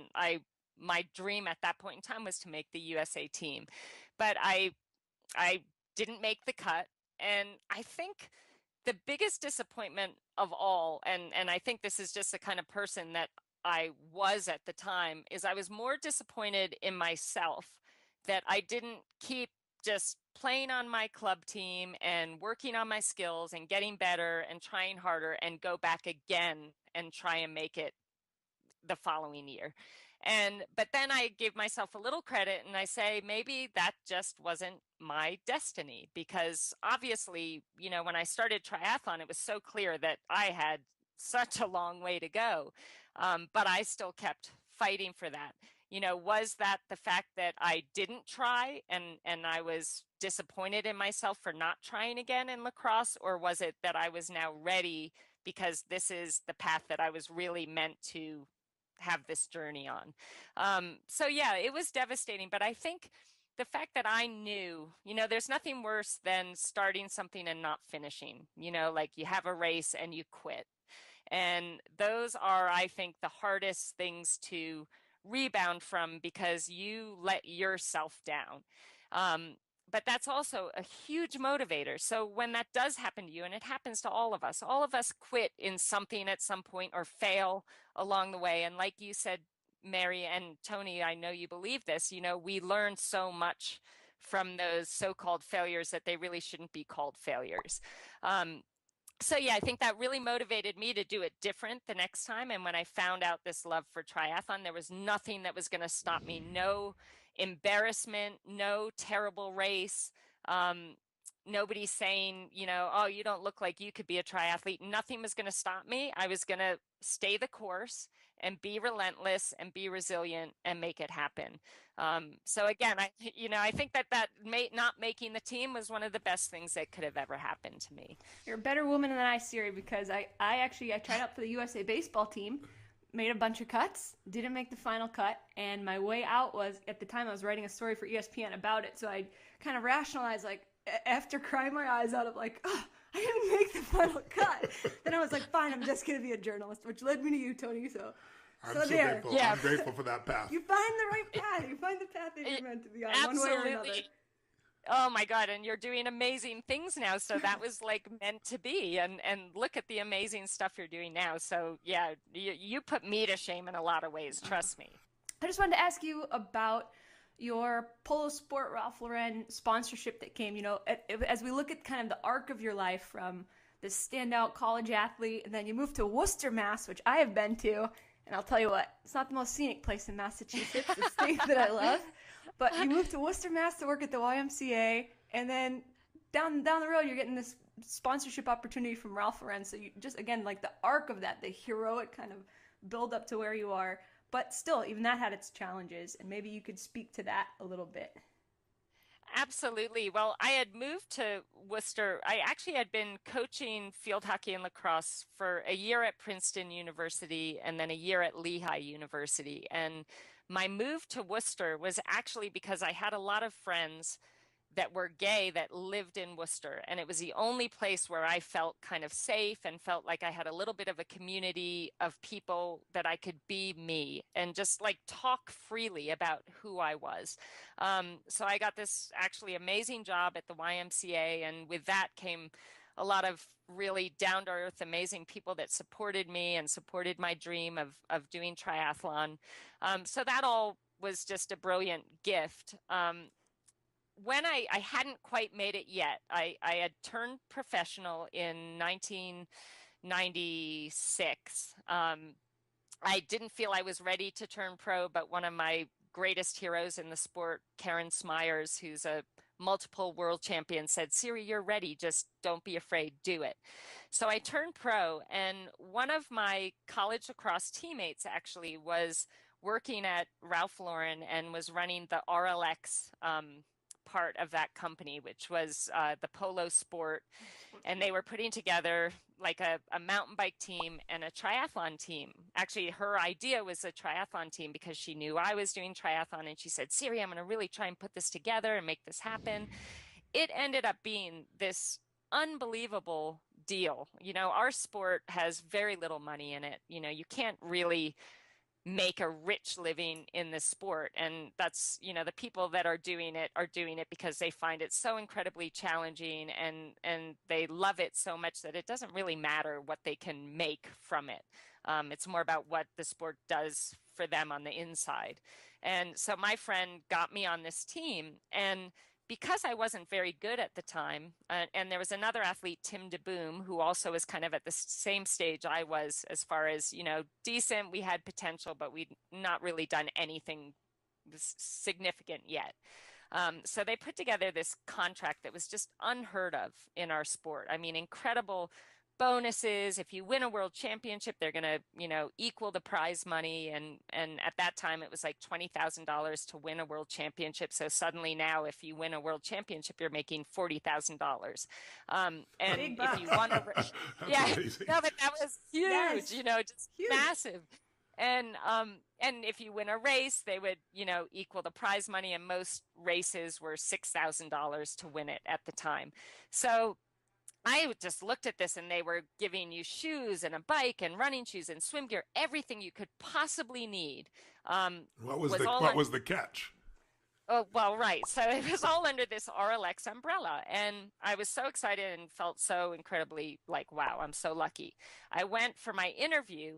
my dream at that point in time was to make the USA team. But I didn't make the cut. And I think the biggest disappointment of all, and I think this is just the kind of person that I was at the time, is I was more disappointed in myself that I didn't keep just playing on my club team and working on my skills and getting better and trying harder and go back again and try and make it the following year. But then I give myself a little credit and I say, maybe that just wasn't my destiny, because obviously, you know, when I started triathlon, it was so clear that I had such a long way to go. But I still kept fighting for that. You know, was that the fact that I didn't try and I was disappointed in myself for not trying again in lacrosse, or was it that I was now ready because this is the path that I was really meant to have this journey on? So yeah, it was devastating, but I think the fact that I knew, you know, there's nothing worse than starting something and not finishing, you know, like you have a race and you quit. And those are, I think, the hardest things to rebound from because you let yourself down. But that's also a huge motivator. So when that does happen to you, and it happens to all of us quit in something at some point or fail along the way. And like you said, Mary and Tony, I know you believe this, you know, we learn so much from those so-called failures that they really shouldn't be called failures. So yeah, I think that really motivated me to do it different the next time. And when I found out this love for triathlon, there was nothing that was going to stop me. No embarrassment, no terrible race. Nobody saying, you know, oh, you don't look like you could be a triathlete. Nothing was going to stop me. I was going to stay the course and be relentless and be resilient and make it happen. So again, I think that not making the team was one of the best things that could have ever happened to me. You're a better woman than I, Siri, because I tried out for the USA baseball team, made a bunch of cuts, didn't make the final cut, and my way out was, at the time I was writing a story for ESPN about it, so I kind of rationalized, like, after crying my eyes out of like, oh, I didn't make the final cut. Then I was like, fine, I'm just going to be a journalist, which led me to you, Tony. So I'm there. grateful. Yeah. I'm grateful for that path. You find the right path. You find the path that you're meant to be on, Absolutely. one way or another. Oh my God. And you're doing amazing things now. So that was like meant to be. And look at the amazing stuff you're doing now. So yeah, you put me to shame in a lot of ways. Trust me. I just wanted to ask you about your Polo Sport Ralph Lauren sponsorship that came, you know, as we look at kind of the arc of your life from this standout college athlete, and then you moved to Worcester, Mass, which I have been to, and I'll tell you what, it's not the most scenic place in Massachusetts, the state that I love, but you moved to Worcester, Mass to work at the YMCA, and then down the road, you're getting this sponsorship opportunity from Ralph Lauren, so you just, again, like the arc of that, the heroic kind of build up to where you are. But still, even that had its challenges, and maybe you could speak to that a little bit. Absolutely. Well, I had moved to Worcester. I actually had been coaching field hockey and lacrosse for a year at Princeton University and then a year at Lehigh University. And my move to Worcester was actually because I had a lot of friends that were gay that lived in Worcester. And it was the only place where I felt kind of safe and felt like I had a little bit of a community of people that I could be me and just like talk freely about who I was. So I got this actually amazing job at the YMCA. And with that came a lot of really down to earth, amazing people that supported me and supported my dream of doing triathlon. So that all was just a brilliant gift. When I hadn't quite made it yet, I had turned professional in 96. I didn't feel I was ready to turn pro, but one of my greatest heroes in the sport, Karen Smyers, who's a multiple world champion, said, Siri, you're ready. Just don't be afraid. Do it. So I turned pro, and one of my college lacrosse teammates actually was working at Ralph Lauren and was running the RLX part of that company, which was the polo sport. And they were putting together like a mountain bike team and a triathlon team. Actually, her idea was a triathlon team because she knew I was doing triathlon, and she said, Siri, I'm going to really try and put this together and make this happen. It ended up being this unbelievable deal. You know, our sport has very little money in it. You know, you can't really make a rich living in this sport. And that's, you know, the people that are doing it because they find it so incredibly challenging, and they love it so much that it doesn't really matter what they can make from it. It's more about what the sport does for them on the inside. And so my friend got me on this team, and because I wasn't very good at the time, and there was another athlete, Tim DeBoom, who also was kind of at the same stage I was as far as, you know, decent, we had potential, but we'd not really done anything significant yet. So they put together this contract that was just unheard of in our sport. I mean, incredible bonuses. If you win a world championship, they're going to, you know, equal the prize money. And at that time, it was like $20,000 to win a world championship. So suddenly now, if you win a world championship, you're making $40,000. And if you won a, yeah, no, but that was huge, yes. You know, just huge. Massive. And if you win a race, they would, you know, equal the prize money. And most races were $6,000 to win it at the time. So I just looked at this, and they were giving you shoes and a bike and running shoes and swim gear, everything you could possibly need. What was the catch? Oh, well, right. So it was all under this RLX umbrella. And I was so excited and felt so incredibly like, wow, I'm so lucky. I went for my interview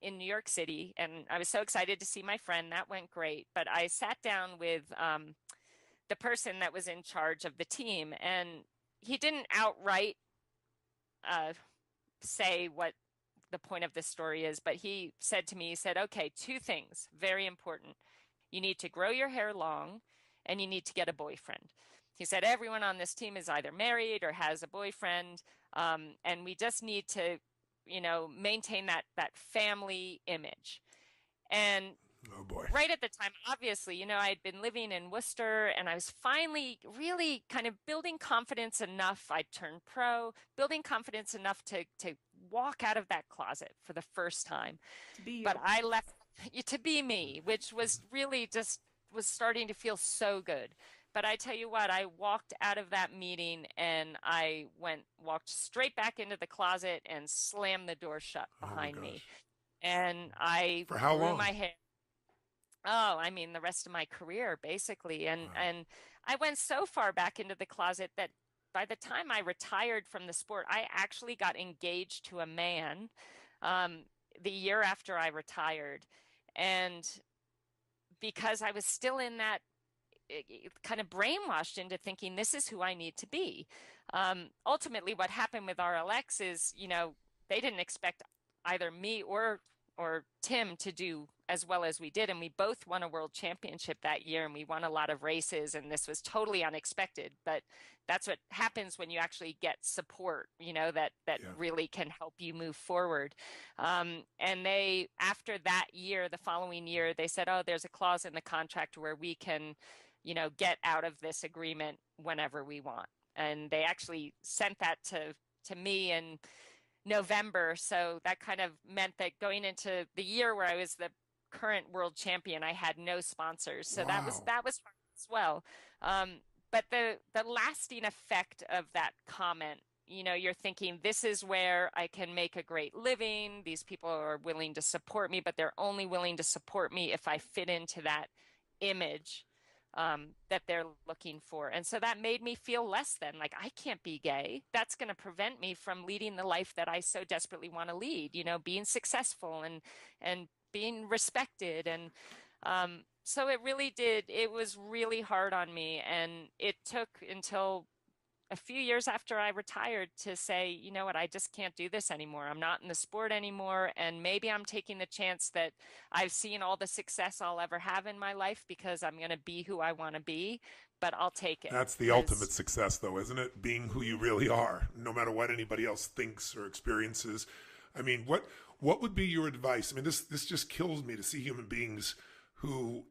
in New York City, and I was so excited to see my friend. That went great. But I sat down with the person that was in charge of the team, and he didn't outright say what the point of this story is, but he said to me, he said, okay, two things, very important. You need to grow your hair long, and you need to get a boyfriend. He said, everyone on this team is either married or has a boyfriend, and we just need to, you know, maintain that family image. And oh boy. Right at the time, obviously, you know, I'd been living in Worcester, and I was finally really kind of building confidence enough. I turned pro, building confidence enough to walk out of that closet for the first time. To be you. But I left to be me, which was really just was starting to feel so good. But I tell you what, I walked out of that meeting, and I walked straight back into the closet and slammed the door shut behind me. And I for how long? My hair. Oh, I mean, the rest of my career, basically. And I went so far back into the closet that by the time I retired from the sport, I actually got engaged to a man the year after I retired. And because I was still in that kind of brainwashed into thinking this is who I need to be. Ultimately, what happened with RLX is, you know, they didn't expect either me or Tim to do as well as we did. And we both won a world championship that year, and we won a lot of races, and this was totally unexpected. But that's what happens when you actually get support, you know, that really can help you move forward. And they, after that year, the following year, they said, oh, there's a clause in the contract where we can, you know, get out of this agreement whenever we want. And they actually sent that to me in November. So that kind of meant that going into the year where I was the current world champion, I had no sponsors. So wow. that was fun as well. But the lasting effect of that comment, you know, you're thinking, this is where I can make a great living. These people are willing to support me, but they're only willing to support me if I fit into that image that they're looking for. And so that made me feel less than, like, I can't be gay. That's going to prevent me from leading the life that I so desperately want to lead, you know, being successful and being respected. And so it really did. It was really hard on me. And it took until a few years after I retired to say, you know what, I just can't do this anymore. I'm not in the sport anymore. And maybe I'm taking the chance that I've seen all the success I'll ever have in my life because I'm going to be who I want to be, but I'll take it. That's the ultimate success, though, isn't it? Being who you really are, no matter what anybody else thinks or experiences. I mean, what would be your advice? I mean, this just kills me to see human beings who,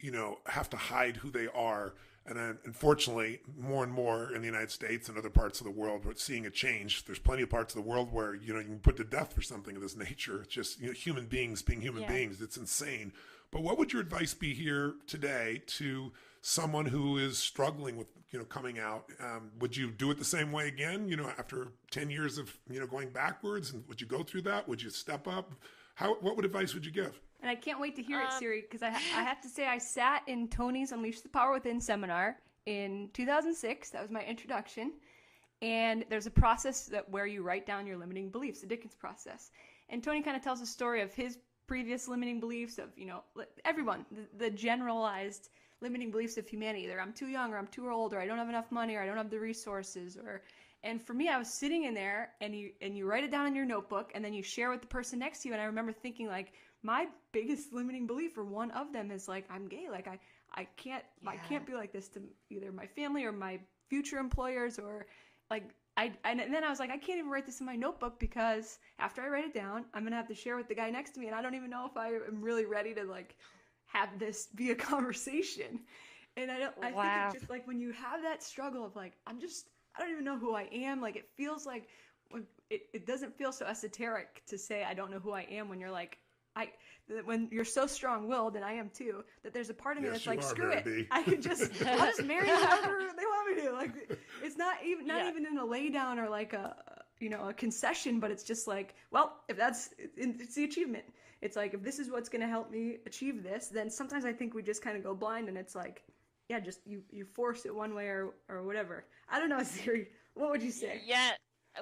have to hide who they are. And then, unfortunately, more and more in the United States and other parts of the world, we're seeing a change. There's plenty of parts of the world where, you can put to death for something of this nature. It's just, human beings being human beings. It's insane. But what would your advice be here today to someone who is struggling with, coming out? Would you do it the same way again, after 10 years of, going backwards? And would you go through that? Would you step up? What advice would you give? And I can't wait to hear it, Siri, because I have to say I sat in Tony's Unleash the Power Within seminar in 2006. That was my introduction. And there's a process where you write down your limiting beliefs, the Dickens process. And Tony kind of tells a story of his previous limiting beliefs of, everyone, the generalized limiting beliefs of humanity. Either I'm too young or I'm too old or I don't have enough money or I don't have the resources and for me, I was sitting in there and you write it down in your notebook and then you share with the person next to you. And I remember thinking like, my biggest limiting belief or one of them is like, I'm gay. Like I can't be like this to either my family or my future employers or like, and then I was like, I can't even write this in my notebook because after I write it down, I'm going to have to share with the guy next to me. And I don't even know if I am really ready to like have this be a conversation. And I think it's just like when you have that struggle of like, I don't even know who I am. Like, it feels like it doesn't feel so esoteric to say I don't know who I am when you're like, when you're so strong-willed, and I am too, that there's a part of me that's like, screw it. I'll just marry whoever they want me to. Like, it's not even in a lay down or like a concession, but it's just like, well, if it's the achievement. It's like, if this is what's going to help me achieve this, then sometimes I think we just kind of go blind and it's like, yeah, just you force it one way or whatever. I don't know, Siri. What would you say? Yeah.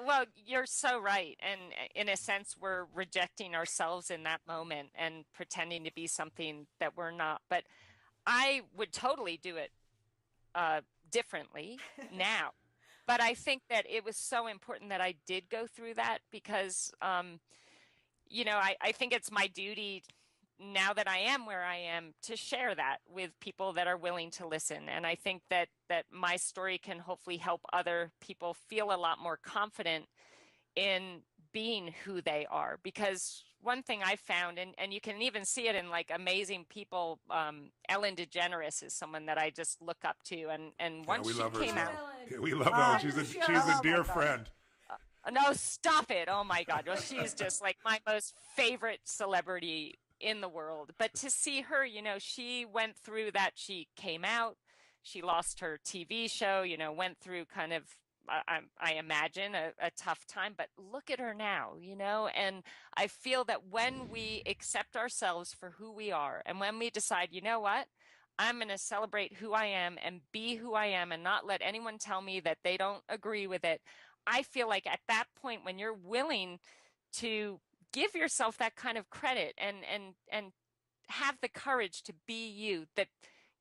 Well, you're so right. And in a sense, we're rejecting ourselves in that moment and pretending to be something that we're not. But I would totally do it differently now. But I think that it was so important that I did go through that because, I think it's my duty now that I am where I am to share that with people that are willing to listen. And I think that my story can hopefully help other people feel a lot more confident in being who they are. Because one thing I found, and you can even see it in like amazing people, Ellen DeGeneres is someone that I just look up to. And once she came out. Yeah, we love her. She's a dear friend. No, stop it. Oh my God. Well, she's just like my most favorite celebrity in the world. But to see her, she went through that. She came out, she lost her TV show, went through kind of, I imagine, a tough time, but look at her now, and I feel that when we accept ourselves for who we are, and when we decide, you know what, I'm going to celebrate who I am and be who I am and not let anyone tell me that they don't agree with it. I feel like at that point, when you're willing to give yourself that kind of credit and have the courage to be you, that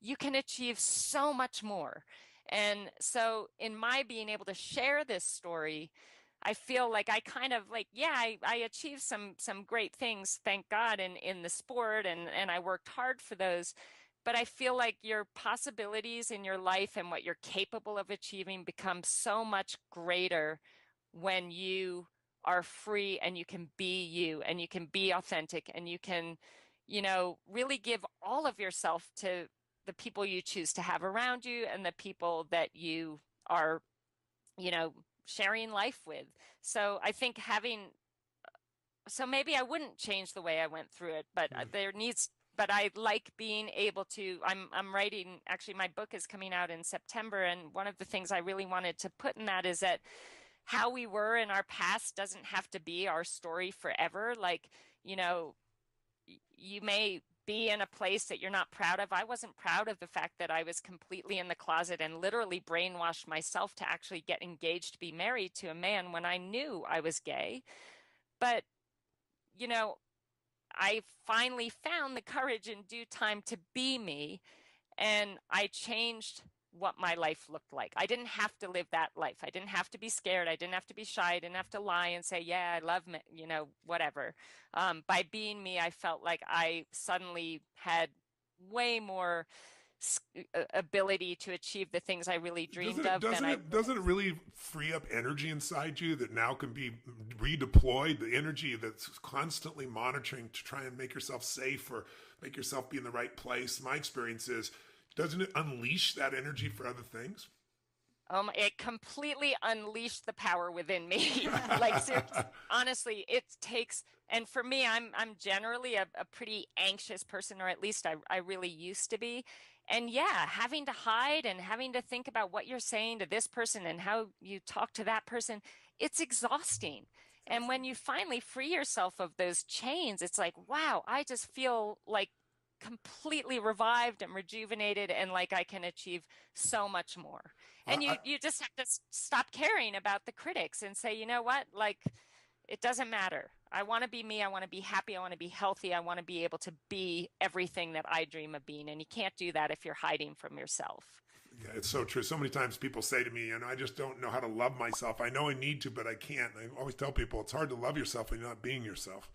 you can achieve so much more. And so in my being able to share this story, I feel like I kind of like, I achieved some great things, thank God, in the sport, and I worked hard for those. But I feel like your possibilities in your life and what you're capable of achieving become so much greater when you are free and you can be you and you can be authentic and you can, really give all of yourself to the people you choose to have around you and the people that you are, sharing life with. So I think so maybe I wouldn't change the way I went through it, but but I like being able to, I'm writing, actually my book is coming out in September. And one of the things I really wanted to put in that is that how we were in our past doesn't have to be our story forever. Like, you may be in a place that you're not proud of. I wasn't proud of the fact that I was completely in the closet and literally brainwashed myself to actually get engaged to be married to a man when I knew I was gay. But, I finally found the courage in due time to be me, and I changed what my life looked like. I didn't have to live that life. I didn't have to be scared. I didn't have to be shy. I didn't have to lie and say, yeah, I love me, whatever. By being me, I felt like I suddenly had way more ability to achieve the things I really dreamed of. Doesn't it really free up energy inside you that now can be redeployed? The energy that's constantly monitoring to try and make yourself safe or make yourself be in the right place. My experience is, doesn't it unleash that energy for other things? It completely unleashed the power within me. Like, seriously, honestly, it takes, and for me, I'm generally a pretty anxious person, or at least I really used to be. And yeah, having to hide and having to think about what you're saying to this person and how you talk to that person, it's exhausting. And when you finally free yourself of those chains, it's like, wow, I just feel like completely revived and rejuvenated, and like I can achieve so much more. And you just have to stop caring about the critics and say, you know what, like, it doesn't matter. I want to be me. I want to be happy. I want to be healthy. I want to be able to be everything that I dream of being. And you can't do that if you're hiding from yourself. Yeah, it's so true. So many times people say to me, I just don't know how to love myself. I know I need to, but I can't. I always tell people it's hard to love yourself when you're not being yourself.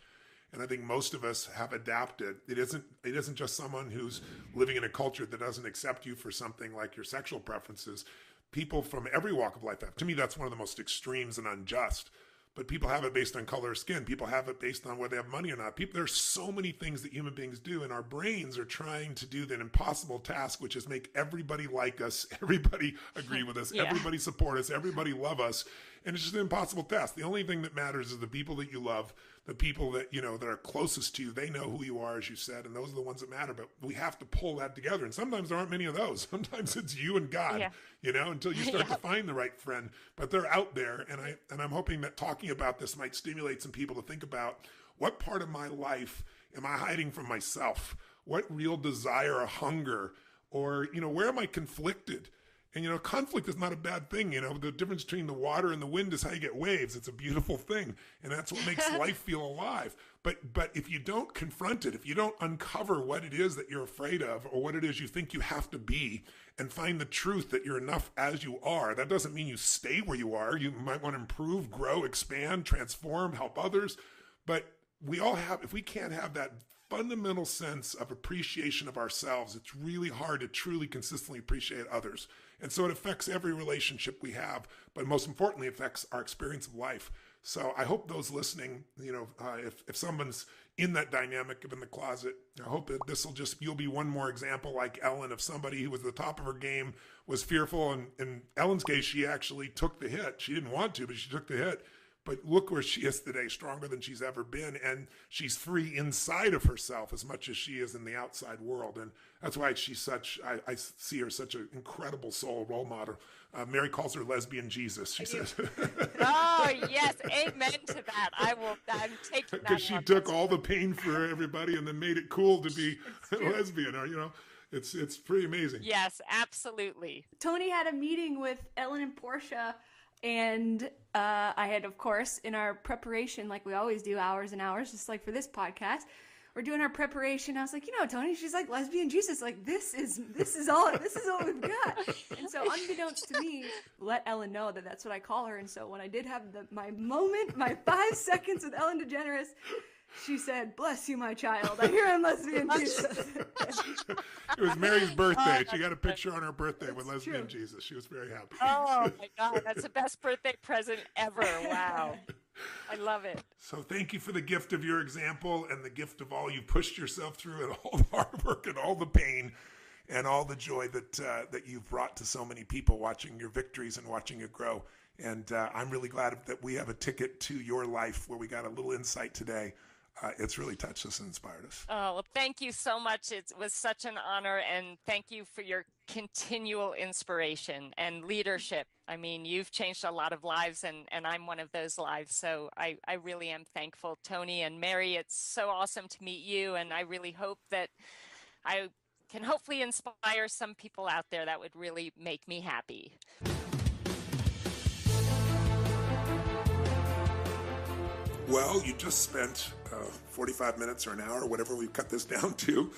And I think most of us have adapted. It isn't just someone who's living in a culture that doesn't accept you for something like your sexual preferences. People from every walk of life have. To me, that's one of the most extremes and unjust. But people have it based on color of skin. People have it based on whether they have money or not. There's so many things that human beings do, and our brains are trying to do that impossible task, which is make everybody like us, everybody agree with us, everybody support us, everybody love us. And it's just an impossible task. The only thing that matters is the people that you love, the people that, that are closest to you. They know who you are, as you said, and those are the ones that matter. But we have to pull that together. And sometimes there aren't many of those. Sometimes it's you and God, until you start to find the right friend. But they're out there. And I'm hoping that talking about this might stimulate some people to think about, what part of my life am I hiding from myself? What real desire or hunger, or, where am I conflicted? And, conflict is not a bad thing. The difference between the water and the wind is how you get waves. It's a beautiful thing. And that's what makes life feel alive. But if you don't confront it, if you don't uncover what it is that you're afraid of, or what it is you think you have to be, and find the truth that you're enough as you are, that doesn't mean you stay where you are. You might want to improve, grow, expand, transform, help others. But we all have, if we can't have that fundamental sense of appreciation of ourselves, it's really hard to truly consistently appreciate others. And so it affects every relationship we have, but most importantly, it affects our experience of life. So I hope those listening, if someone's in that dynamic of in the closet, I hope that you'll be one more example like Ellen, of somebody who was at the top of her game, was fearful. And in Ellen's case, she actually took the hit. She didn't want to, but she took the hit. But look where she is today, stronger than she's ever been. And she's free inside of herself as much as she is in the outside world. And that's why she's I see her such an incredible soul role model. Mary calls her lesbian Jesus, she says. Oh, yes. Amen to that. I'm taking that. Because she took all the pain for everybody and then made it cool to be a lesbian. It's pretty amazing. Yes, absolutely. Tony had a meeting with Ellen and Portia. And I had, of course, in our preparation, like we always do, hours and hours, just like for this podcast, we're doing our preparation. I was like, Tony, she's like lesbian Jesus. Like, this is all we've got. And so, unbeknownst to me, let Ellen know that that's what I call her. And so, when I did have my moment, my 5 seconds with Ellen DeGeneres, she said, "Bless you, my child. I hear I'm lesbian Jesus." It was Mary's birthday. She got a picture on her birthday with lesbian Jesus. She was very happy. Oh, my God. That's the best birthday present ever. Wow. I love it. So thank you for the gift of your example and the gift of all you pushed yourself through, and all the hard work and all the pain and all the joy that you've brought to so many people watching your victories and watching you grow. And I'm really glad that we have a ticket to your life where we got a little insight today. It's really touched us and inspired us. Oh, well, thank you so much. It was such an honor, and thank you for your continual inspiration and leadership. I mean, you've changed a lot of lives, and I'm one of those lives, so I really am thankful. Tony and Mary, it's so awesome to meet you, and I really hope that I can hopefully inspire some people out there. That would really make me happy. Well, you just spent 45 minutes or an hour, whatever we cut this down to,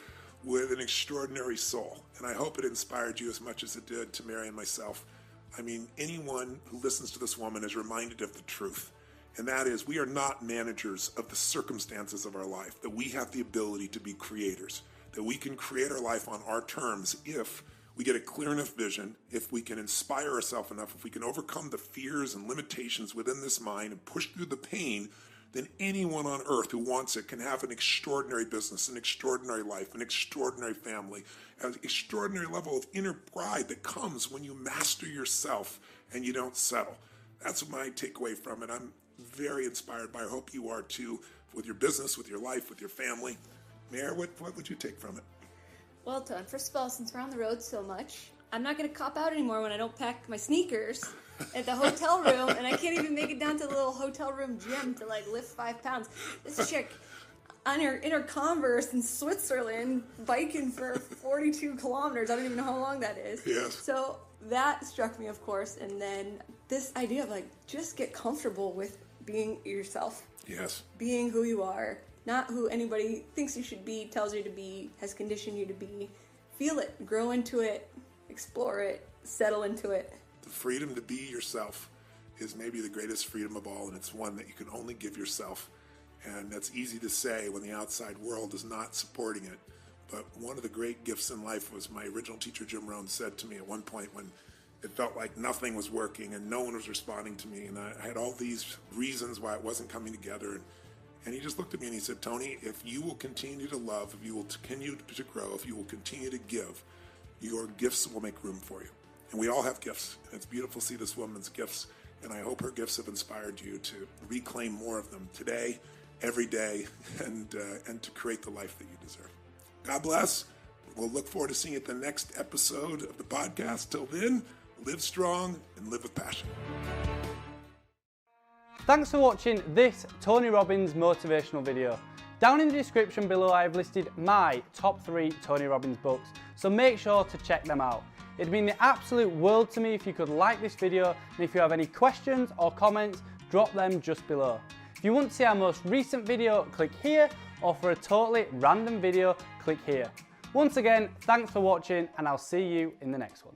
with an extraordinary soul. And I hope it inspired you as much as it did to Mary and myself. I mean, anyone who listens to this woman is reminded of the truth. And that is, we are not managers of the circumstances of our life, that we have the ability to be creators, that we can create our life on our terms if we get a clear enough vision, if we can inspire ourselves enough, if we can overcome the fears and limitations within this mind and push through the pain, then anyone on earth who wants it can have an extraordinary business, an extraordinary life, an extraordinary family, an extraordinary level of inner pride that comes when you master yourself and you don't settle. That's my takeaway from it. I'm very inspired by it. I hope you are too, with your business, with your life, with your family. Mayor, what would you take from it? Well, Ton, first of all, since we're on the road so much, I'm not going to cop out anymore when I don't pack my sneakers at the hotel room, and I can't even make it down to the little hotel room gym to, like, lift 5 pounds. This chick on her Converse in Switzerland biking for 42 kilometers. I don't even know how long that is. Yes. So that struck me, of course, and then this idea of, like, just get comfortable with being yourself. Yes. Being who you are, not who anybody thinks you should be, tells you to be, has conditioned you to be. Feel it, grow into it, explore it, settle into it. The freedom to be yourself is maybe the greatest freedom of all, and it's one that you can only give yourself. And that's easy to say when the outside world is not supporting it. But one of the great gifts in life was my original teacher, Jim Rohn, said to me at one point when it felt like nothing was working and no one was responding to me, and I had all these reasons why it wasn't coming together. And he just looked at me and he said, Tony, if you will continue to love, if you will continue to grow, if you will continue to give, your gifts will make room for you. And we all have gifts. And it's beautiful to see this woman's gifts. And I hope her gifts have inspired you to reclaim more of them today, every day, and to create the life that you deserve. God bless. We'll look forward to seeing you at the next episode of the podcast. Till then, live strong and live with passion. Thanks for watching this Tony Robbins motivational video. Down in the description below I've listed my top 3 Tony Robbins books, so make sure to check them out. It'd mean the absolute world to me if you could like this video, and if you have any questions or comments, drop them just below. If you want to see our most recent video, click here, or for a totally random video, click here. Once again, thanks for watching, and I'll see you in the next one.